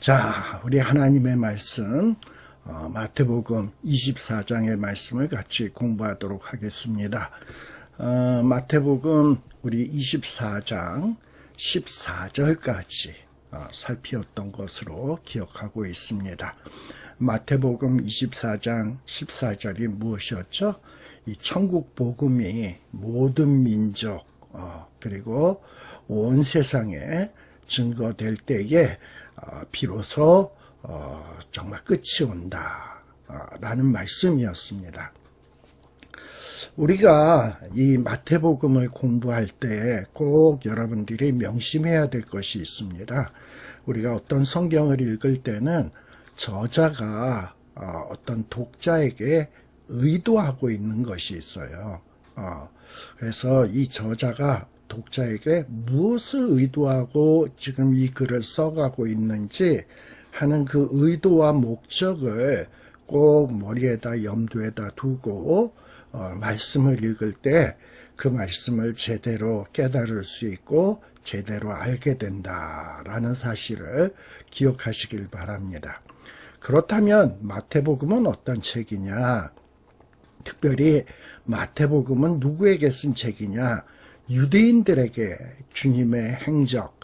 자, 우리 하나님의 말씀, 마태복음 24장의 말씀을 같이 공부하도록 하겠습니다. 마태복음 우리 24장 14절까지 살피었던 것으로 기억하고 있습니다. 마태복음 24장 14절이 무엇이었죠? 이 천국 복음이 모든 민족 그리고 온 세상에 증거될 때에 비로소 정말 끝이 온다 라는 말씀이었습니다. 우리가 이 마태복음을 공부할 때 꼭 여러분들이 명심해야 될 것이 있습니다. 우리가 어떤 성경을 읽을 때는 저자가 어떤 독자에게 의도하고 있는 것이 있어요. 그래서 이 저자가 독자에게 무엇을 의도하고 지금 이 글을 써가고 있는지 하는 그 의도와 목적을 꼭 머리에다 염두에다 두고 말씀을 읽을 때 그 말씀을 제대로 깨달을 수 있고 제대로 알게 된다라는 사실을 기억하시길 바랍니다. 그렇다면 마태복음은 어떤 책이냐? 특별히 마태복음은 누구에게 쓴 책이냐? 유대인들에게 주님의 행적,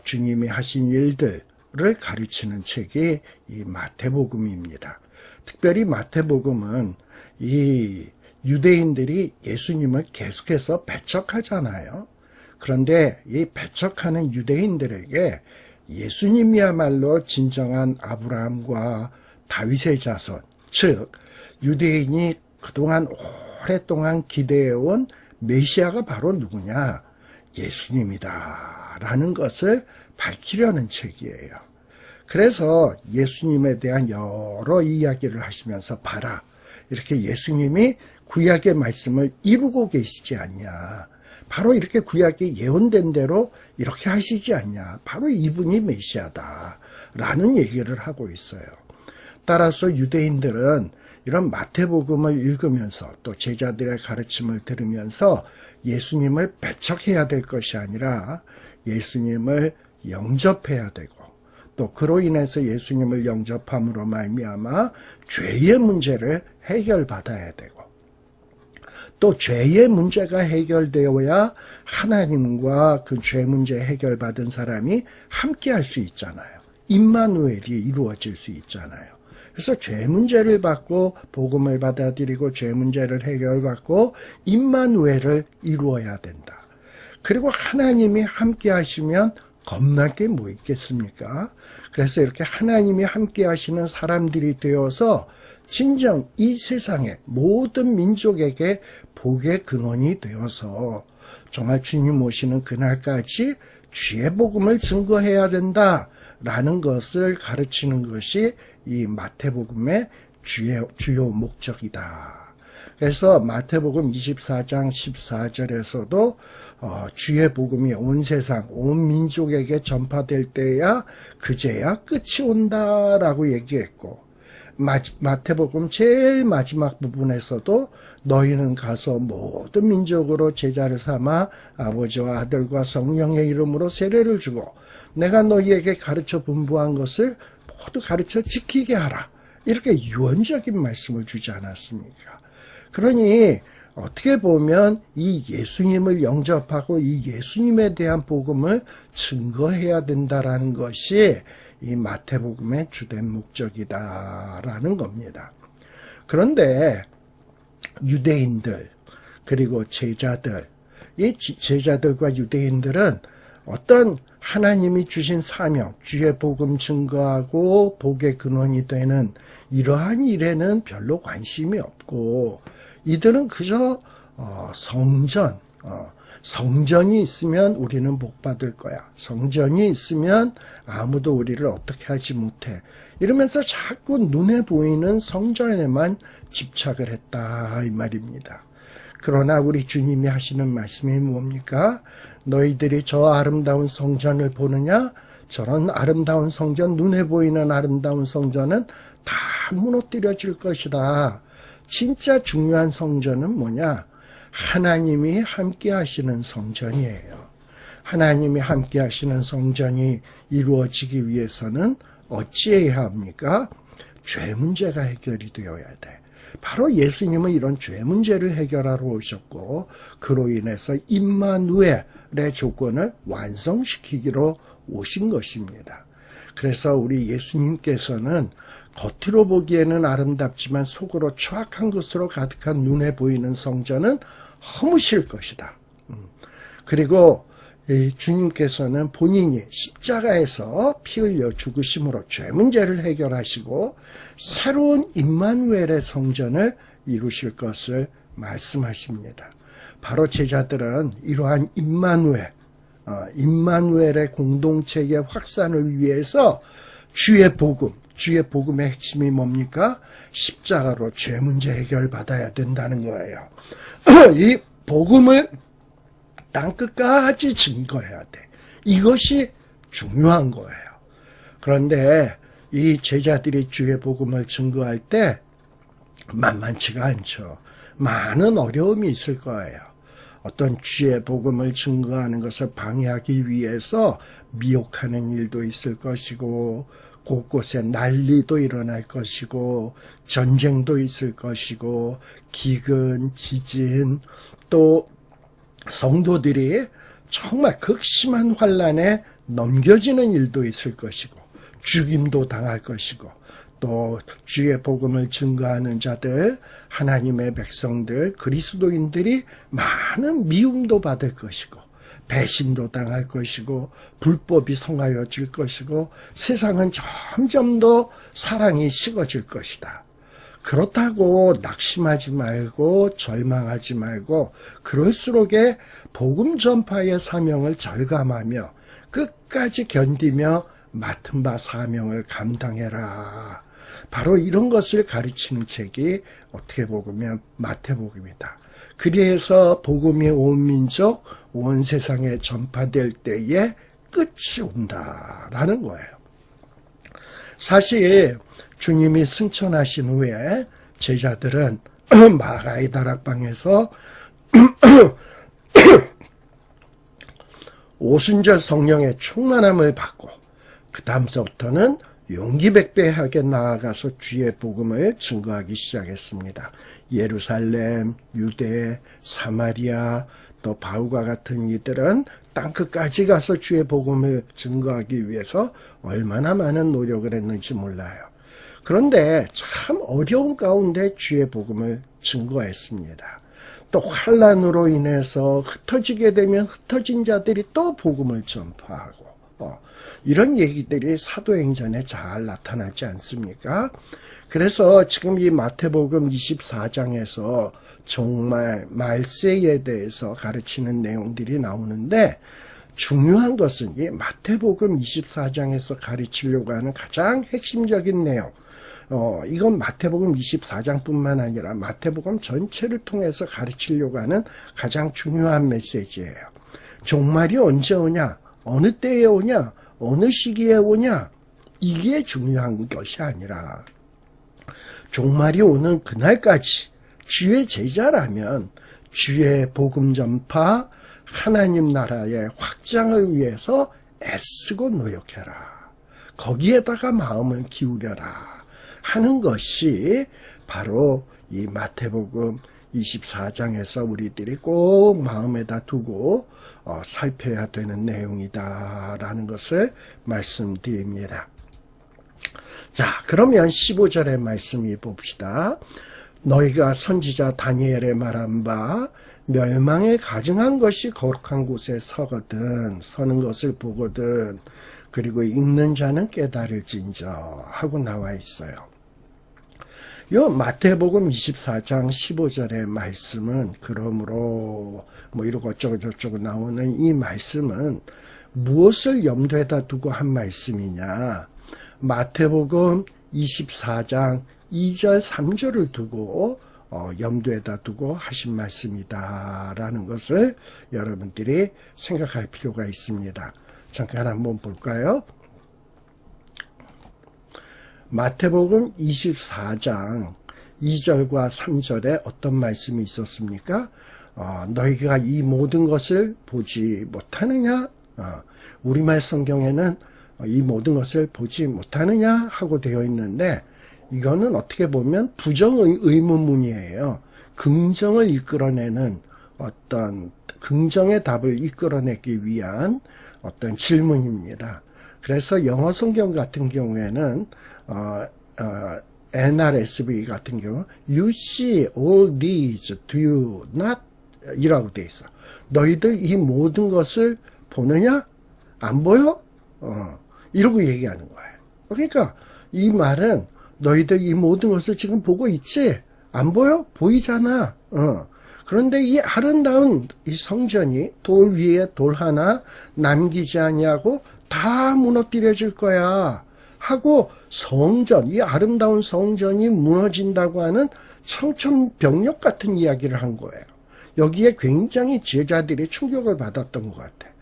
주님이 하신 일들을 가르치는 책이 이 마태복음입니다. 특별히 마태복음은 이 유대인들이 예수님을 계속해서 배척하잖아요. 그런데 이 배척하는 유대인들에게 예수님이야말로 진정한 아브라함과 다윗의 자손, 즉 유대인이 그동안 오랫동안 기대해온 메시아가 바로 누구냐? 예수님이다 라는 것을 밝히려는 책이에요. 그래서 예수님에 대한 여러 이야기를 하시면서 봐라, 이렇게 예수님이 구약의 말씀을 이루고 계시지 않냐, 바로 이렇게 구약이 예언된 대로 이렇게 하시지 않냐, 바로 이분이 메시아다 라는 얘기를 하고 있어요. 따라서 유대인들은 이런 마태복음을 읽으면서 또 제자들의 가르침을 들으면서 예수님을 배척해야 될 것이 아니라 예수님을 영접해야 되고, 또 그로 인해서 예수님을 영접함으로 말미암아 죄의 문제를 해결받아야 되고, 또 죄의 문제가 해결되어야 하나님과 그 죄 문제 해결받은 사람이 함께 할 수 있잖아요. 임마누엘이 이루어질 수 있잖아요. 그래서 죄 문제를 받고 복음을 받아들이고 죄 문제를 해결받고 임마누엘을 이루어야 된다. 그리고 하나님이 함께 하시면 겁날 게 뭐 있겠습니까? 그래서 이렇게 하나님이 함께 하시는 사람들이 되어서 진정 이 세상의 모든 민족에게 복의 근원이 되어서 정말 주님 오시는 그날까지 주의 복음을 증거해야 된다라는 것을 가르치는 것이 이 마태복음의 주요 목적이다. 그래서 마태복음 24장 14절에서도 주의 복음이 온 세상, 온 민족에게 전파될 때야 그제야 끝이 온다라고 얘기했고, 마태복음 제일 마지막 부분에서도 너희는 가서 모든 민족으로 제자를 삼아 아버지와 아들과 성령의 이름으로 세례를 주고 내가 너희에게 가르쳐 분부한 것을 모두 가르쳐 지키게 하라, 이렇게 유언적인 말씀을 주지 않았습니까? 그러니 어떻게 보면 이 예수님을 영접하고 이 예수님에 대한 복음을 증거해야 된다라는 것이 이 마태복음의 주된 목적이다라는 겁니다. 그런데 유대인들 그리고 제자들, 이 제자들과 유대인들은 어떤 하나님이 주신 사명, 주의 복음 증거하고 복의 근원이 되는 이러한 일에는 별로 관심이 없고, 이들은 그저 성전이 있으면 우리는 복 받을 거야, 성전이 있으면 아무도 우리를 어떻게 하지 못해, 이러면서 자꾸 눈에 보이는 성전에만 집착을 했다 이 말입니다. 그러나 우리 주님이 하시는 말씀이 뭡니까? 너희들이 저 아름다운 성전을 보느냐? 저런 아름다운 성전, 눈에 보이는 아름다운 성전은 다 무너뜨려질 것이다. 진짜 중요한 성전은 뭐냐? 하나님이 함께 하시는 성전이에요. 하나님이 함께 하시는 성전이 이루어지기 위해서는 어찌해야 합니까? 죄 문제가 해결이 되어야 돼. 바로 예수님은 이런 죄 문제를 해결하러 오셨고 그로 인해서 임마누엘의 조건을 완성시키기로 오신 것입니다. 그래서 우리 예수님께서는 겉으로 보기에는 아름답지만 속으로 추악한 것으로 가득한 눈에 보이는 성전은 허무실 것이다. 그리고 주님께서는 본인이 십자가에서 피 흘려 죽으심으로 죄 문제를 해결하시고 새로운 임마누엘의 성전을 이루실 것을 말씀하십니다. 바로 제자들은 이러한 임마누엘의 공동체의 확산을 위해서 주의 복음의 핵심이 뭡니까? 십자가로 죄 문제 해결받아야 된다는 거예요. 이 복음을 땅끝까지 증거해야 돼. 이것이 중요한 거예요. 그런데 이 제자들이 주의 복음을 증거할 때 만만치가 않죠. 많은 어려움이 있을 거예요. 어떤 주의 복음을 증거하는 것을 방해하기 위해서 미혹하는 일도 있을 것이고 곳곳에 난리도 일어날 것이고 전쟁도 있을 것이고 기근, 지진, 또 성도들이 정말 극심한 환난에 넘겨지는 일도 있을 것이고 죽임도 당할 것이고 또 주의 복음을 증거하는 자들, 하나님의 백성들, 그리스도인들이 많은 미움도 받을 것이고 배신도 당할 것이고 불법이 성하여질 것이고 세상은 점점 더 사랑이 식어질 것이다. 그렇다고 낙심하지 말고 절망하지 말고 그럴수록에 복음 전파의 사명을 절감하며 끝까지 견디며 맡은 바 사명을 감당해라. 바로 이런 것을 가르치는 책이 어떻게 보면 마태복음이다. 그래서 복음이 온 민족, 온 세상에 전파될 때에 끝이 온다라는 거예요. 사실 주님이 승천하신 후에 제자들은 마가의 다락방에서 오순절 성령의 충만함을 받고 그 다음서부터는 용기백배하게 나아가서 주의 복음을 증거하기 시작했습니다. 예루살렘, 유대, 사마리아, 또 바울과 같은 이들은 땅끝까지 가서 주의 복음을 증거하기 위해서 얼마나 많은 노력을 했는지 몰라요. 그런데 참 어려운 가운데 주의 복음을 증거했습니다. 또 환난으로 인해서 흩어지게 되면 흩어진 자들이 또 복음을 전파하고 이런 얘기들이 사도행전에 잘 나타나지 않습니까? 그래서 지금 이 마태복음 24장에서 정말 말세에 대해서 가르치는 내용들이 나오는데 중요한 것은 이 마태복음 24장에서 가르치려고 하는 가장 핵심적인 내용, 이건 마태복음 24장뿐만 아니라 마태복음 전체를 통해서 가르치려고 하는 가장 중요한 메시지예요. 종말이 언제 오냐? 어느 때에 오냐? 어느 시기에 오냐? 이게 중요한 것이 아니라 종말이 오는 그날까지 주의 제자라면 주의 복음 전파, 하나님 나라의 확장을 위해서 애쓰고 노력해라. 거기에다가 마음을 기울여라 하는 것이 바로 이 마태복음 24장에서 우리들이 꼭 마음에다 두고 살펴야 되는 내용이다라는 것을 말씀드립니다. 자, 그러면 15절의 말씀이 봅시다. 너희가 선지자 다니엘의 말한 바 멸망에 가증한 것이 거룩한 곳에 서는 것을 보거든 그리고 읽는 자는 깨달을진저 하고 나와 있어요. 요 마태복음 24장 15절의 말씀은 그러므로 뭐 이러고 어쩌고 저쩌고 나오는 이 말씀은 무엇을 염두에다 두고 한 말씀이냐? 마태복음 24장 2절 3절을 두고 염두에다 두고 하신 말씀이다라는 것을 여러분들이 생각할 필요가 있습니다. 잠깐 한번 볼까요? 마태복음 24장 2절과 3절에 어떤 말씀이 있었습니까? 너희가 이 모든 것을 보지 못하느냐? 우리말 성경에는 이 모든 것을 보지 못하느냐 하고 되어 있는데, 이거는 어떻게 보면 부정의문문이에요. 긍정을 이끌어내는 어떤 긍정의 답을 이끌어내기 위한 어떤 질문입니다. 그래서 영어 성경 같은 경우에는 NRSV 같은 경우 You see all these, do you not? 이라고 돼 있어. 너희들 이 모든 것을 보느냐? 안 보여? 이러고 얘기하는 거예요. 그러니까 이 말은 너희들 이 모든 것을 지금 보고 있지? 안 보여? 보이잖아. 그런데 이 아름다운 이 성전이 돌 위에 돌 하나 남기지 아니하고 다 무너뜨려질 거야 하고, 성전, 이 아름다운 성전이 무너진다고 하는 청천벽력 같은 이야기를 한 거예요. 여기에 굉장히 제자들이 충격을 받았던 것 같아요.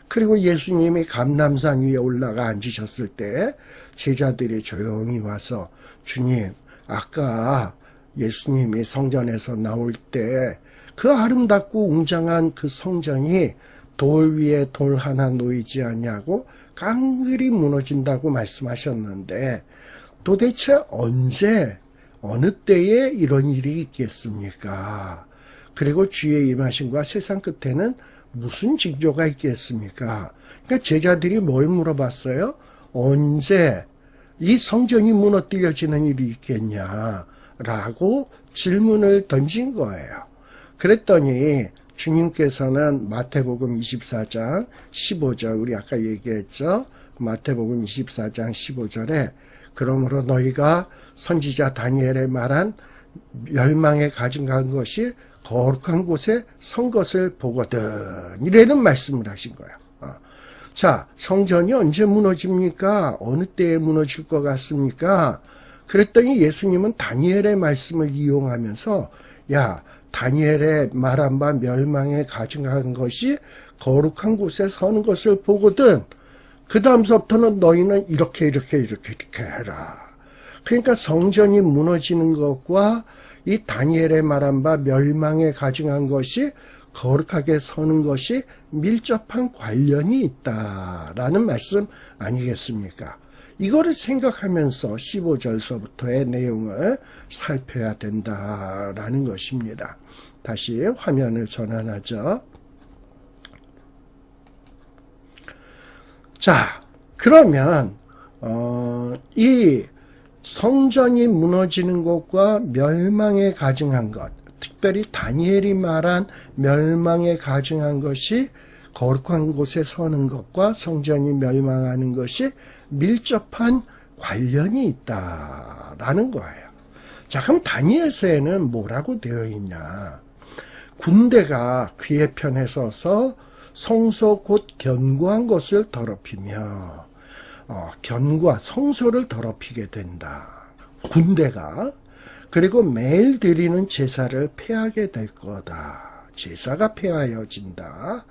그리고 예수님이 감람산 위에 올라가 앉으셨을 때 제자들이 조용히 와서, 주님, 아까 예수님이 성전에서 나올 때 그 아름답고 웅장한 그 성전이 돌 위에 돌 하나 놓이지 아니하고 깡그리 무너진다고 말씀하셨는데, 도대체 언제, 어느 때에 이런 일이 있겠습니까? 그리고 주의 임하심과 세상 끝에는 무슨 징조가 있겠습니까? 그러니까 제자들이 뭘 물어봤어요? 언제 이 성전이 무너뜨려지는 일이 있겠냐라고 질문을 던진 거예요. 그랬더니 주님께서는 마태복음 24장 15절, 우리 아까 얘기했죠? 마태복음 24장 15절에 그러므로 너희가 선지자 다니엘의 말한 멸망에 가증한 것이 거룩한 곳에 선 것을 보거든, 이라는 말씀을 하신 거예요. 자, 성전이 언제 무너집니까? 어느 때에 무너질 것 같습니까? 그랬더니 예수님은 다니엘의 말씀을 이용하면서, 야, 다니엘의 말한 바 멸망에 가증한 것이 거룩한 곳에 서는 것을 보거든, 그 다음서부터는 너희는 이렇게 해라. 그러니까 성전이 무너지는 것과 이 다니엘의 말한 바 멸망에 가증한 것이 거룩하게 서는 것이 밀접한 관련이 있다라는 말씀 아니겠습니까? 이거를 생각하면서 15절서부터의 내용을 살펴야 된다라는 것입니다. 다시 화면을 전환하죠. 자, 그러면 이 성전이 무너지는 것과 멸망에 가증한 것, 특별히 다니엘이 말한 멸망에 가증한 것이 거룩한 곳에 서는 것과 성전이 멸망하는 것이 밀접한 관련이 있다라는 거예요. 자, 그럼 다니엘서에는 뭐라고 되어 있냐? 군대가 그의 편에 서서 성소 곧 견고한 것을 더럽히며, 견고한 성소를 더럽히게 된다. 군대가. 그리고 매일 드리는 제사를 폐하게 될 거다. 제사가 폐하여진다.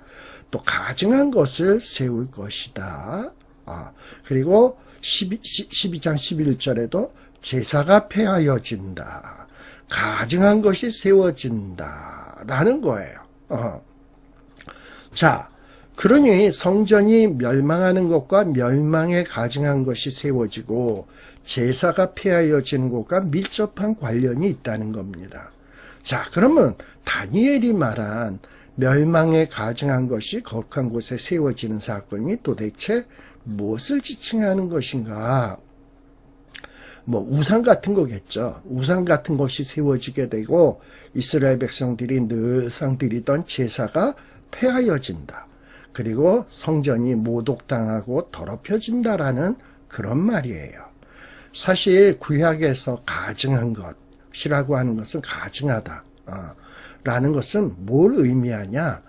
또 가증한 것을 세울 것이다. 그리고 12장 11절에도 제사가 폐하여진다. 가증한 것이 세워진다. 라는 거예요. 자, 그러니 성전이 멸망하는 것과 멸망에 가증한 것이 세워지고 제사가 폐하여지는 것과 밀접한 관련이 있다는 겁니다. 자, 그러면 다니엘이 말한 멸망에 가증한 것이 거룩한 곳에 세워지는 사건이 도대체 무엇을 지칭하는 것인가? 뭐 우상 같은 거겠죠. 우상 같은 것이 세워지게 되고 이스라엘 백성들이 늘상 드리던 제사가 폐하여진다. 그리고 성전이 모독당하고 더럽혀진다라는 그런 말이에요. 사실 구약에서 가증한 것이라고 하는 것은 가증하다 라는 것은 뭘 의미하냐?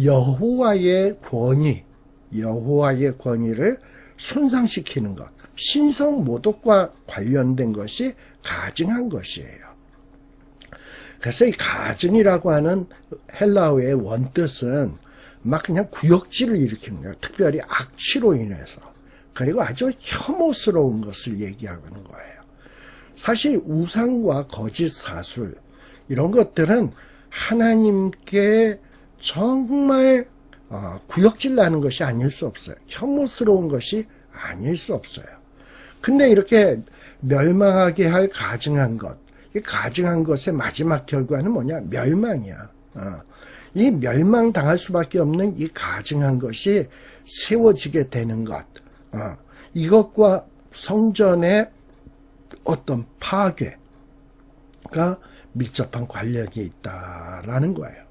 여호와의 권위를 손상시키는 것, 신성 모독과 관련된 것이 가증한 것이에요. 그래서 이 가증이라고 하는 헬라어의 원뜻은 막 그냥 구역질을 일으키는 거예요. 특별히 악취로 인해서. 그리고 아주 혐오스러운 것을 얘기하는 거예요. 사실 우상과 거짓 사술 이런 것들은 하나님께 정말 구역질 나는 것이 아닐 수 없어요. 혐오스러운 것이 아닐 수 없어요. 근데 이렇게 멸망하게 할 가증한 것, 이 가증한 것의 마지막 결과는 뭐냐? 멸망이야. 이 멸망당할 수밖에 없는 이 가증한 것이 세워지게 되는 것, 이것과 성전의 어떤 파괴가 밀접한 관련이 있다라는 거예요.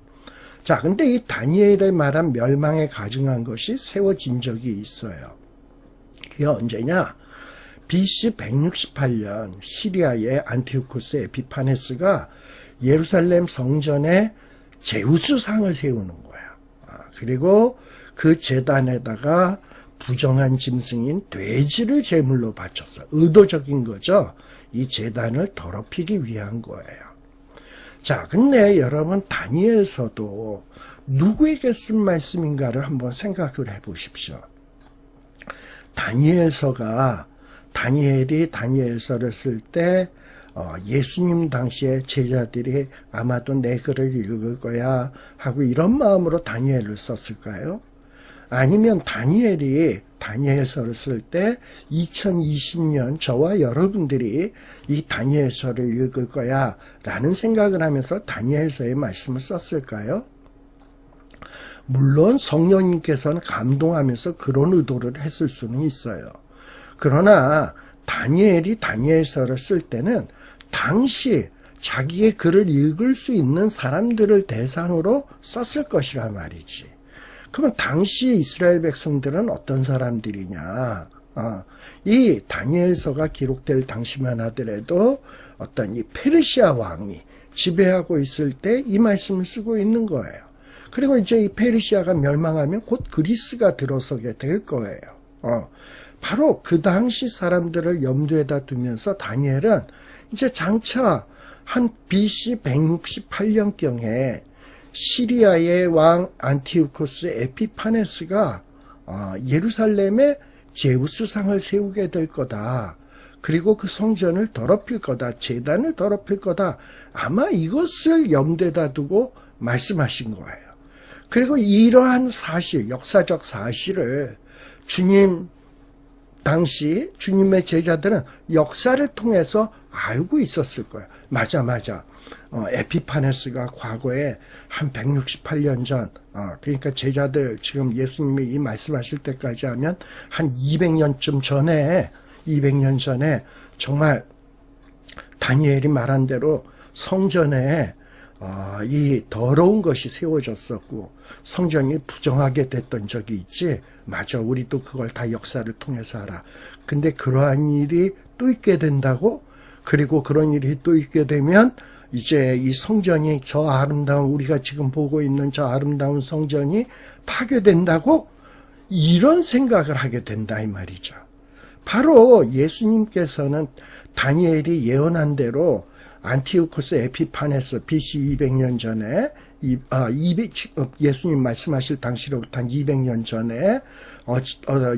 자, 근데 이 다니엘의 말한 멸망에 가증한 것이 세워진 적이 있어요. 그게 언제냐? BC 168년 시리아의 안티오코스 에피파네스가 예루살렘 성전에 제우스상을 세우는 거야. 그리고 그 제단에다가 부정한 짐승인 돼지를 제물로 바쳤어. 의도적인 거죠. 이 제단을 더럽히기 위한 거예요. 자, 근데 여러분 다니엘서도 누구에게 쓴 말씀인가를 한번 생각을 해보십시오. 다니엘이 다니엘서를 쓸 때 예수님 당시에 제자들이 아마도 내 글을 읽을 거야 하고 이런 마음으로 다니엘을 썼을까요? 아니면 다니엘이 다니엘서를 쓸 때 2020년 저와 여러분들이 이 다니엘서를 읽을 거야 라는 생각을 하면서 다니엘서의 말씀을 썼을까요? 물론 성령님께서는 감동하면서 그런 의도를 했을 수는 있어요. 그러나 다니엘이 다니엘서를 쓸 때는 당시 자기의 글을 읽을 수 있는 사람들을 대상으로 썼을 것이란 말이지. 그러면 당시 이스라엘 백성들은 어떤 사람들이냐? 이 다니엘서가 기록될 당시만 하더라도 어떤 이 페르시아 왕이 지배하고 있을 때 이 말씀을 쓰고 있는 거예요. 그리고 이제 이 페르시아가 멸망하면 곧 그리스가 들어서게 될 거예요. 바로 그 당시 사람들을 염두에다 두면서 다니엘은 이제 장차 한 BC 168년경에 시리아의 왕 안티오코스 에피파네스가 예루살렘에 제우스상을 세우게 될 거다. 그리고 그 성전을 더럽힐 거다. 제단을 더럽힐 거다. 아마 이것을 염두에다 두고 말씀하신 거예요. 그리고 이러한 사실, 역사적 사실을 주님 당시 주님의 제자들은 역사를 통해서 알고 있었을 거예요. 맞아. 에피파네스가 과거에 한 168년 전, 그러니까 제자들 지금 예수님이 이 말씀하실 때까지 하면 한 200년 전에 정말 다니엘이 말한 대로 성전에 이 더러운 것이 세워졌었고 성전이 부정하게 됐던 적이 있지. 맞아, 우리도 그걸 다 역사를 통해서 알아. 근데 그러한 일이 또 있게 된다고? 그리고 그런 일이 또 있게 되면 이제 이 성전이 저 아름다운, 우리가 지금 보고 있는 저 아름다운 성전이 파괴된다고? 이런 생각을 하게 된다 이 말이죠. 바로 예수님께서는 다니엘이 예언한 대로 안티오코스 에피파네스 BC 200년 전에 예수님 말씀하실 당시로부터 한 200년 전에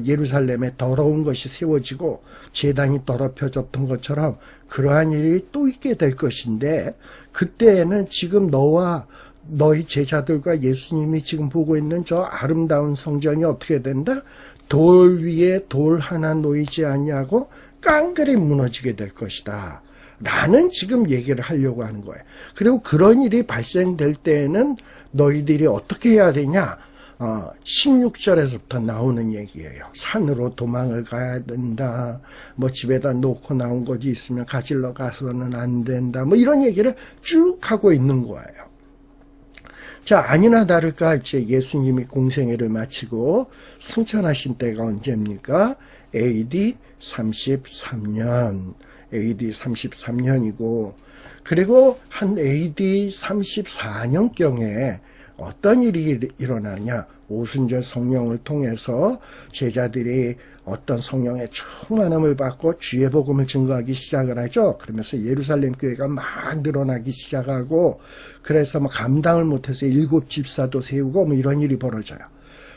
예루살렘에 더러운 것이 세워지고 제단이 더럽혀졌던 것처럼 그러한 일이 또 있게 될 것인데, 그때에는 지금 너와 너희 제자들과 예수님이 지금 보고 있는 저 아름다운 성전이 어떻게 된다? 돌 위에 돌 하나 놓이지 않냐고 깡그리 무너지게 될 것이다 라는 지금 얘기를 하려고 하는 거예요. 그리고 그런 일이 발생될 때에는 너희들이 어떻게 해야 되냐? 16절에서부터 나오는 얘기예요. 산으로 도망을 가야 된다. 뭐 집에다 놓고 나온 것이 있으면 가지러 가서는 안 된다. 뭐 이런 얘기를 쭉 하고 있는 거예요. 자, 아니나 다를까 이제 예수님이 공생애를 마치고 승천하신 때가 언제입니까? AD 33년. AD 33년이고, 그리고 한 AD 34년경에 어떤 일이 일어나냐? 오순절 성령을 통해서 제자들이 어떤 성령의 충만함을 받고 주의 복음을 증거하기 시작을 하죠. 그러면서 예루살렘 교회가 막 늘어나기 시작하고, 그래서 뭐 감당을 못해서 7 집사도 세우고 뭐 이런 일이 벌어져요.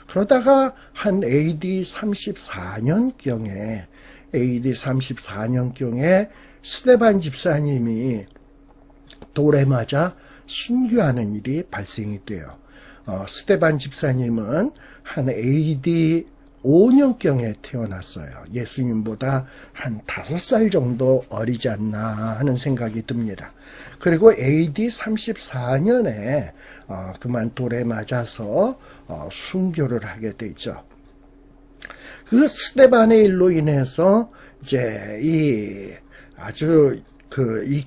그러다가 한 AD 34년경에 스데반 집사님이 돌에 맞아 순교하는 일이 발생이 돼요. 스데반 집사님은 한 AD 65년경에 태어났어요. 예수님보다 한 5살 정도 어리지 않나 하는 생각이 듭니다. 그리고 AD 34년에 그만 돌에 맞아서 순교를 하게 되죠. 그 스데반의 일로 인해서 이제 이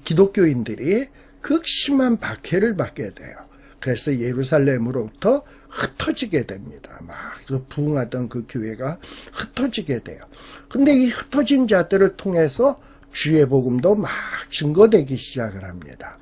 기독교인들이 극심한 박해를 받게 돼요. 그래서 예루살렘으로부터 흩어지게 됩니다. 막 그 부흥하던 그 교회가 흩어지게 돼요. 근데 이 흩어진 자들을 통해서 주의 복음도 막 증거되기 시작을 합니다.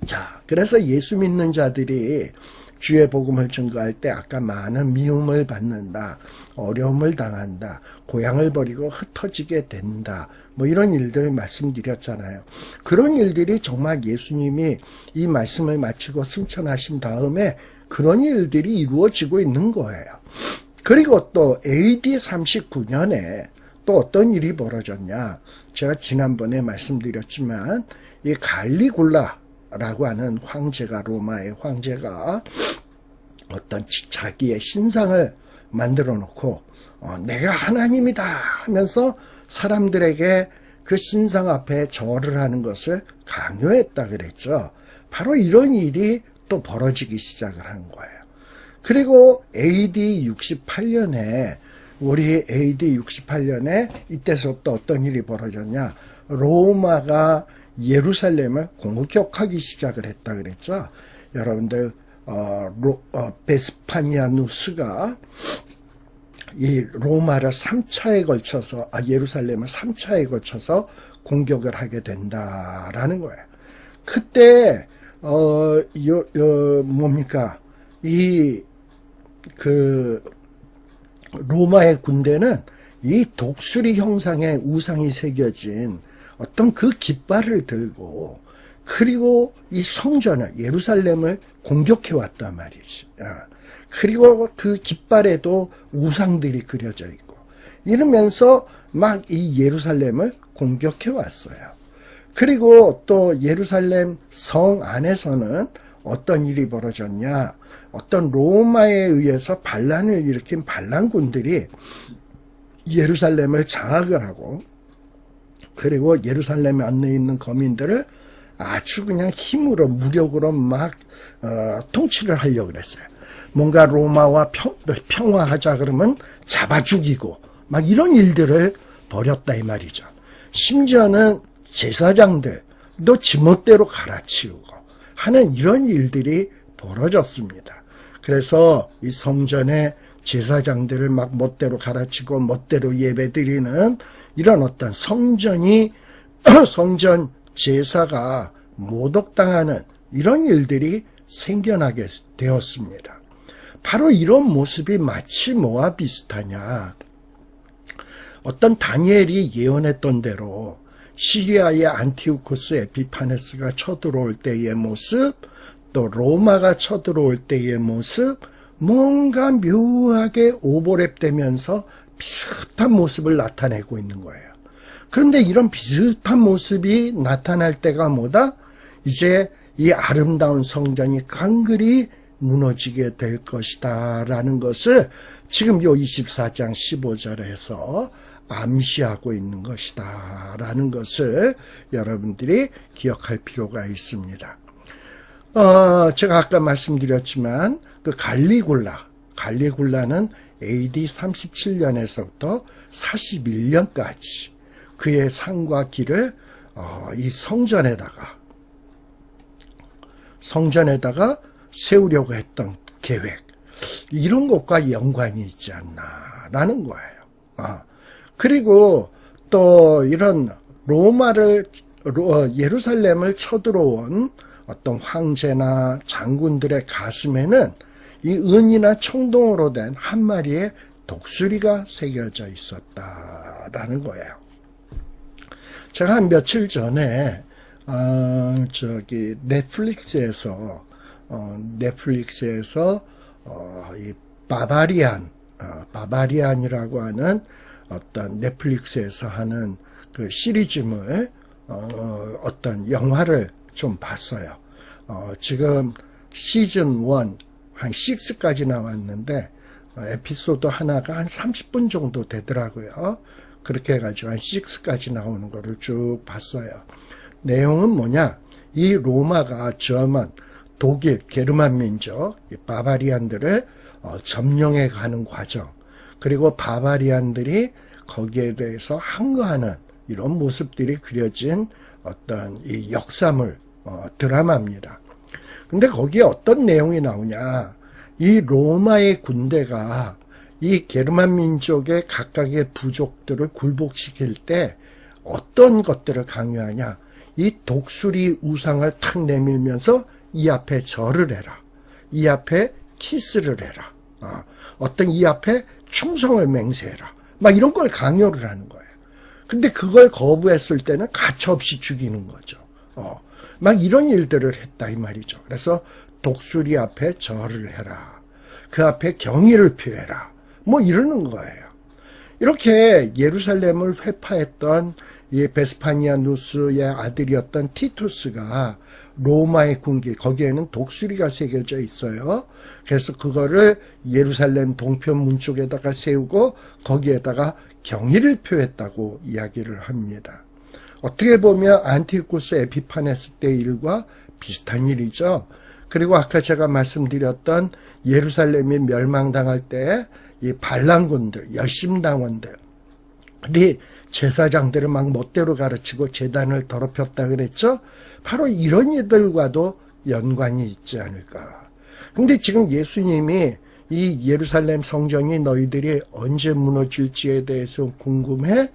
자, 그래서 예수 믿는 자들이 주의 복음을 증거할 때 아까 많은 미움을 받는다, 어려움을 당한다, 고향을 버리고 흩어지게 된다, 뭐 이런 일들 말씀드렸잖아요. 그런 일들이 정말 예수님이 이 말씀을 마치고 승천하신 다음에 그런 일들이 이루어지고 있는 거예요. 그리고 또 AD 39년에 또 어떤 일이 벌어졌냐. 제가 지난번에 말씀드렸지만 이 갈리굴라라고 하는 황제가, 로마의 황제가 어떤 자기의 신상을 만들어 놓고 내가 하나님이다 하면서 사람들에게 그 신상 앞에 절을 하는 것을 강요했다 그랬죠. 바로 이런 일이 또 벌어지기 시작을 한 거예요. 그리고 AD 68년에 우리 AD 68년에 이때서부터 어떤 일이 벌어졌냐. 로마가 예루살렘을 공격하기 시작을 했다 그랬죠. 여러분들 베스파니아누스가 이 로마를 3차에 걸쳐서 예루살렘을 3차에 걸쳐서 공격을 하게 된다라는 거예요. 그때 뭡니까? 로마의 군대는 이 독수리 형상의 우상이 새겨진 어떤 그 깃발을 들고 그리고 이 성전을 예루살렘을 공격해 왔단 말이지. 그리고 그 깃발에도 우상들이 그려져 있고 이러면서 막 이 예루살렘을 공격해 왔어요. 그리고 또 예루살렘 성 안에서는 어떤 일이 벌어졌냐. 어떤 로마에 의해서 반란을 일으킨 반란군들이 예루살렘을 장악을 하고 그리고 예루살렘에 안에 있는 거민들을 아주 그냥 힘으로 무력으로 막 통치를 하려고 그랬어요. 뭔가 로마와 평화하자 그러면 잡아 죽이고 막 이런 일들을 벌였다 이 말이죠. 심지어는 제사장들도 지멋대로 갈아치우고 하는 이런 일들이 벌어졌습니다. 그래서 이 성전에 제사장들을 막 멋대로 갈아치고 멋대로 예배드리는 이런 어떤 성전 제사가 모독당하는 이런 일들이 생겨나게 되었습니다. 바로 이런 모습이 마치 뭐와 비슷하냐. 어떤 다니엘이 예언했던 대로 시리아의 안티오코스 에피파네스가 쳐들어올 때의 모습, 또 로마가 쳐들어올 때의 모습, 뭔가 묘하게 오버랩되면서 비슷한 모습을 나타내고 있는 거예요. 그런데 이런 비슷한 모습이 나타날 때가 뭐다? 이제 이 아름다운 성전이 깡그리 무너지게 될 것이다 라는 것을 지금 요 24장 15절에서 암시하고 있는 것이다 라는 것을 여러분들이 기억할 필요가 있습니다. 제가 아까 말씀드렸지만 그 갈리굴라는 AD 37년에서부터 41년까지 그의 상과 길을 이 성전에다가 세우려고 했던 계획, 이런 것과 연관이 있지 않나라는 거예요. 그리고 또 이런 예루살렘을 쳐들어온 어떤 황제나 장군들의 가슴에는 이 은이나 청동으로 된 한 마리의 독수리가 새겨져 있었다라는 거예요. 제가 한 며칠 전에 넷플릭스에서 이 바바리안이라고 하는 어떤 넷플릭스에서 하는 그 시리즈물 어떤 영화를 좀 봤어요. 지금 시즌 1 한 6까지 나왔는데 에피소드 하나가 한 30분 정도 되더라고요. 그렇게 해가지고 한 6까지 나오는 거를 쭉 봤어요. 내용은 뭐냐? 이 로마가 저먼, 독일, 게르만 민족, 이 바바리안들을 점령해 가는 과정, 그리고 바바리안들이 거기에 대해서 항거하는 이런 모습들이 그려진 어떤 이 역사물 드라마입니다. 근데 거기에 어떤 내용이 나오냐? 이 로마의 군대가 이 게르만 민족의 각각의 부족들을 굴복시킬 때 어떤 것들을 강요하냐? 이 독수리 우상을 탁 내밀면서 이 앞에 절을 해라. 이 앞에 키스를 해라. 어떤 이 앞에 충성을 맹세해라. 막 이런 걸 강요를 하는 거예요. 근데 그걸 거부했을 때는 가차없이 죽이는 거죠. 막 이런 일들을 했다 이 말이죠. 그래서 독수리 앞에 절을 해라. 그 앞에 경의를 표해라. 뭐 이러는 거예요. 이렇게 예루살렘을 회파했던 이 베스파니아누스의 아들이었던 티투스가 로마의 군기, 거기에는 독수리가 새겨져 있어요. 그래서 그거를 예루살렘 동편문 쪽에다가 세우고 거기에다가 경의를 표했다고 이야기를 합니다. 어떻게 보면 안티오쿠스 에피파네스 때 일과 비슷한 일이죠. 그리고 아까 제가 말씀드렸던 예루살렘이 멸망당할 때 이 반란군들, 열심당원들이 제사장들을 막 멋대로 가르치고 제단을 더럽혔다 그랬죠. 바로 이런 이들과도 연관이 있지 않을까. 근데 지금 예수님이 이 예루살렘 성전이 너희들이 언제 무너질지에 대해서 궁금해?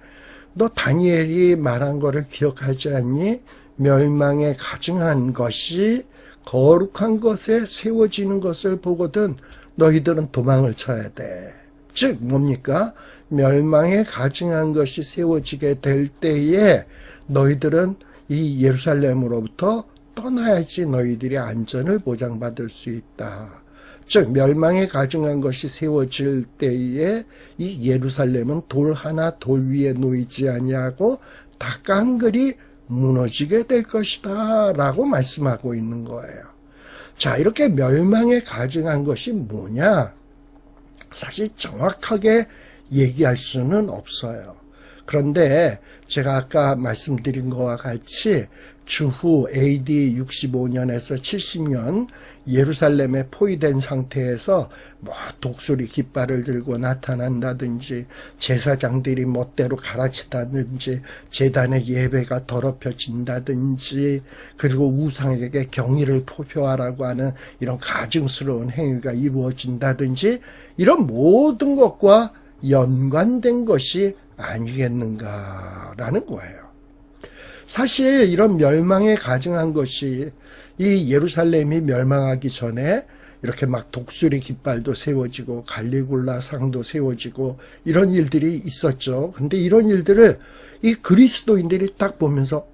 너 다니엘이 말한 거를 기억하지 않니? 멸망에 가증한 것이 거룩한 것에 세워지는 것을 보거든 너희들은 도망을 쳐야 돼. 즉 뭡니까? 멸망에 가증한 것이 세워지게 될 때에 너희들은 이 예루살렘으로부터 떠나야지 너희들이 안전을 보장받을 수 있다. 즉 멸망에 가증한 것이 세워질 때에 이 예루살렘은 돌 하나 돌 위에 놓이지 아니하고 다 깡그리 무너지게 될 것이다 라고 말씀하고 있는 거예요. 자, 이렇게 멸망에 가증한 것이 뭐냐? 사실 정확하게 얘기할 수는 없어요. 그런데 제가 아까 말씀드린 것과 같이 주후 AD 65년에서 70년 예루살렘에 포위된 상태에서 뭐 독수리 깃발을 들고 나타난다든지 제사장들이 멋대로 가르치다든지 제단의 예배가 더럽혀진다든지 그리고 우상에게 경의를 표하라고 하는 이런 가증스러운 행위가 이루어진다든지 이런 모든 것과 연관된 것이 아니겠는가라는 거예요. 사실 이런 멸망에 가증한 것이 이 예루살렘이 멸망하기 전에 이렇게 막 독수리 깃발도 세워지고 갈리굴라 상도 세워지고 이런 일들이 있었죠. 근데 이런 일들을 이 그리스도인들이 딱 보면서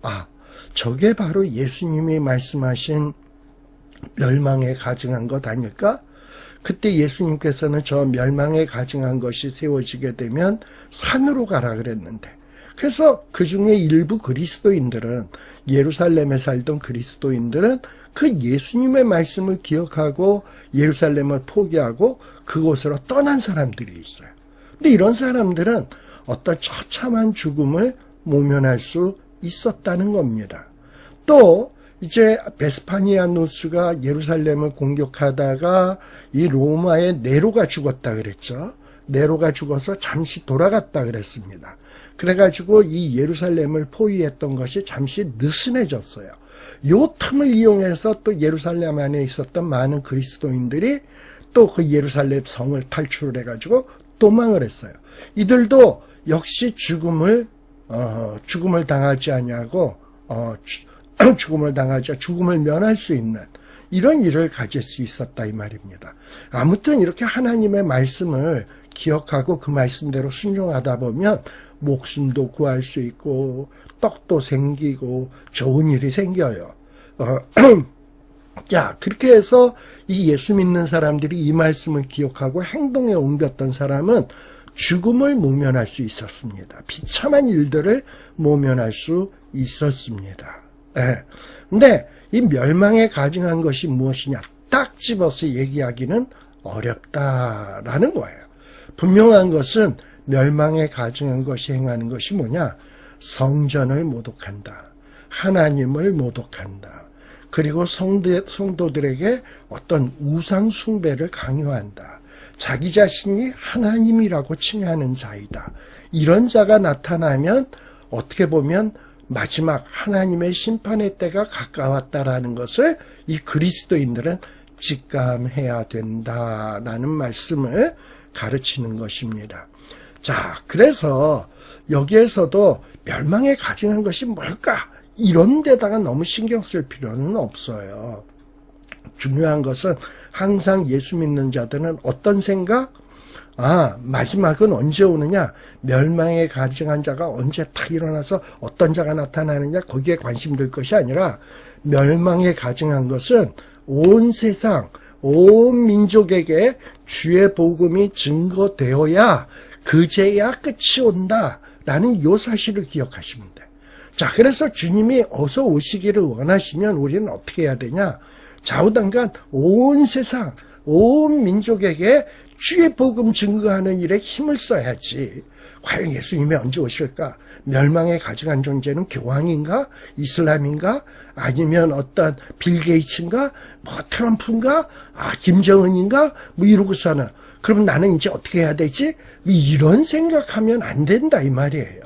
저게 바로 예수님이 말씀하신 멸망에 가증한 것 아닐까? 그때 예수님께서는 저 멸망에 가증한 것이 세워지게 되면 산으로 가라 그랬는데 그래서 그 중에 일부 그리스도인들은 예루살렘에 살던 그리스도인들은 그 예수님의 말씀을 기억하고 예루살렘을 포기하고 그곳으로 떠난 사람들이 있어요. 근데 이런 사람들은 어떤 처참한 죽음을 모면할 수 있었다는 겁니다. 또 이제 베스파니아누스가 예루살렘을 공격하다가 이 로마의 네로가 죽었다 그랬죠. 네로가 죽어서 잠시 돌아갔다 그랬습니다. 그래가지고 이 예루살렘을 포위했던 것이 잠시 느슨해졌어요. 요 틈을 이용해서 또 예루살렘 안에 있었던 많은 그리스도인들이 또 그 예루살렘 성을 탈출을 해가지고 도망을 했어요. 이들도 역시 죽음을 당하지 아니하고 죽음을 면할 수 있는 이런 일을 가질 수 있었다 이 말입니다. 아무튼 이렇게 하나님의 말씀을 기억하고 그 말씀대로 순종하다 보면 목숨도 구할 수 있고 떡도 생기고 좋은 일이 생겨요. 자, 그렇게 해서 이 예수 믿는 사람들이 이 말씀을 기억하고 행동에 옮겼던 사람은 죽음을 모면할 수 있었습니다. 비참한 일들을 모면할 수 있었습니다. 근데 이 멸망에 가증한 것이 무엇이냐 딱 집어서 얘기하기는 어렵다라는 거예요. 분명한 것은 멸망에 가증한 것이 행하는 것이 뭐냐? 성전을 모독한다. 하나님을 모독한다. 그리고 성도들에게 어떤 우상 숭배를 강요한다. 자기 자신이 하나님이라고 칭하는 자이다. 이런 자가 나타나면 어떻게 보면 마지막 하나님의 심판의 때가 가까웠다라는 것을 이 그리스도인들은 직감해야 된다라는 말씀을 가르치는 것입니다. 자, 그래서 여기에서도 멸망에 가증한 것이 뭘까? 이런 데다가 너무 신경 쓸 필요는 없어요. 중요한 것은 항상 예수 믿는 자들은 어떤 생각? 마지막은 언제 오느냐? 멸망에 가증한 자가 언제 탁 일어나서 어떤 자가 나타나느냐? 거기에 관심 들 것이 아니라 멸망에 가증한 것은 온 세상, 온 민족에게 주의 복음이 증거되어야 그제야 끝이 온다라는 이 사실을 기억하시면 돼요. 자, 그래서 주님이 어서 오시기를 원하시면 우리는 어떻게 해야 되냐? 좌우당간 온 세상, 온 민족에게 주의 복음 증거하는 일에 힘을 써야지. 과연 예수님이 언제 오실까? 멸망에 가증한 존재는 교황인가? 이슬람인가? 아니면 어떤 빌 게이츠인가? 트럼프인가? 김정은인가? 이러고서는 그럼 나는 이제 어떻게 해야 되지? 이런 생각하면 안 된다 이 말이에요.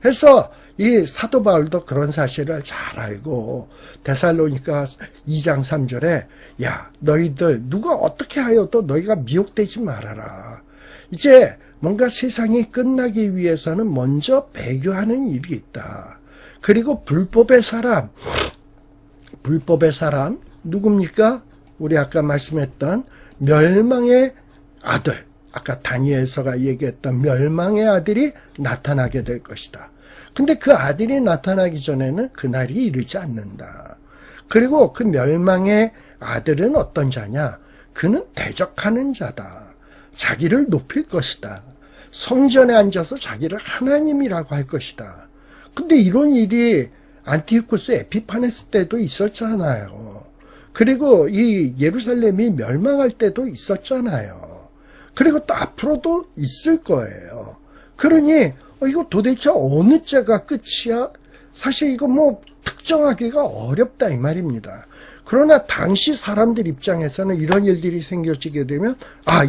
그래서 이 사도 바울도 그런 사실을 잘 알고 데살로니가 2장 3절에 야 너희들 누가 어떻게 하여도 너희가 미혹되지 말아라. 이제 뭔가 세상이 끝나기 위해서는 먼저 배교하는 일이 있다. 그리고 불법의 사람 누굽니까? 우리 아까 말씀했던 멸망의 아들, 아까 다니엘서가 얘기했던 멸망의 아들이 나타나게 될 것이다. 근데 그 아들이 나타나기 전에는 그날이 이르지 않는다. 그리고 그 멸망의 아들은 어떤 자냐? 그는 대적하는 자다. 자기를 높일 것이다. 성전에 앉아서 자기를 하나님이라고 할 것이다. 근데 이런 일이 안티오쿠스 에피파네스 때도 있었잖아요. 그리고 이 예루살렘이 멸망할 때도 있었잖아요. 그리고 또 앞으로도 있을 거예요. 그러니 이거 도대체 어느 때가 끝이야? 사실 이거 특정하기가 어렵다 이 말입니다. 그러나 당시 사람들 입장에서는 이런 일들이 생겨지게 되면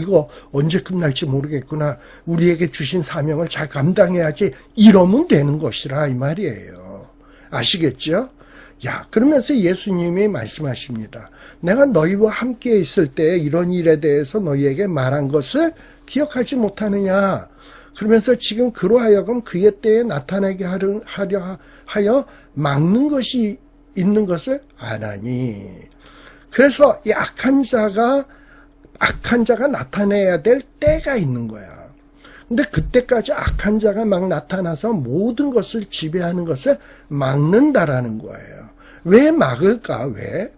이거 언제 끝날지 모르겠구나. 우리에게 주신 사명을 잘 감당해야지. 이러면 되는 것이라 이 말이에요. 아시겠죠? 그러면서 예수님이 말씀하십니다. 내가 너희와 함께 있을 때 이런 일에 대해서 너희에게 말한 것을 기억하지 못하느냐. 그러면서 지금 그로하여금 그의 때에 나타나게 하려 하여 막는 것이 있는 것을 아나니. 그래서 이 악한 자가 나타내야 될 때가 있는 거야. 근데 그때까지 악한 자가 막 나타나서 모든 것을 지배하는 것을 막는다라는 거예요. 왜 막을까? 왜?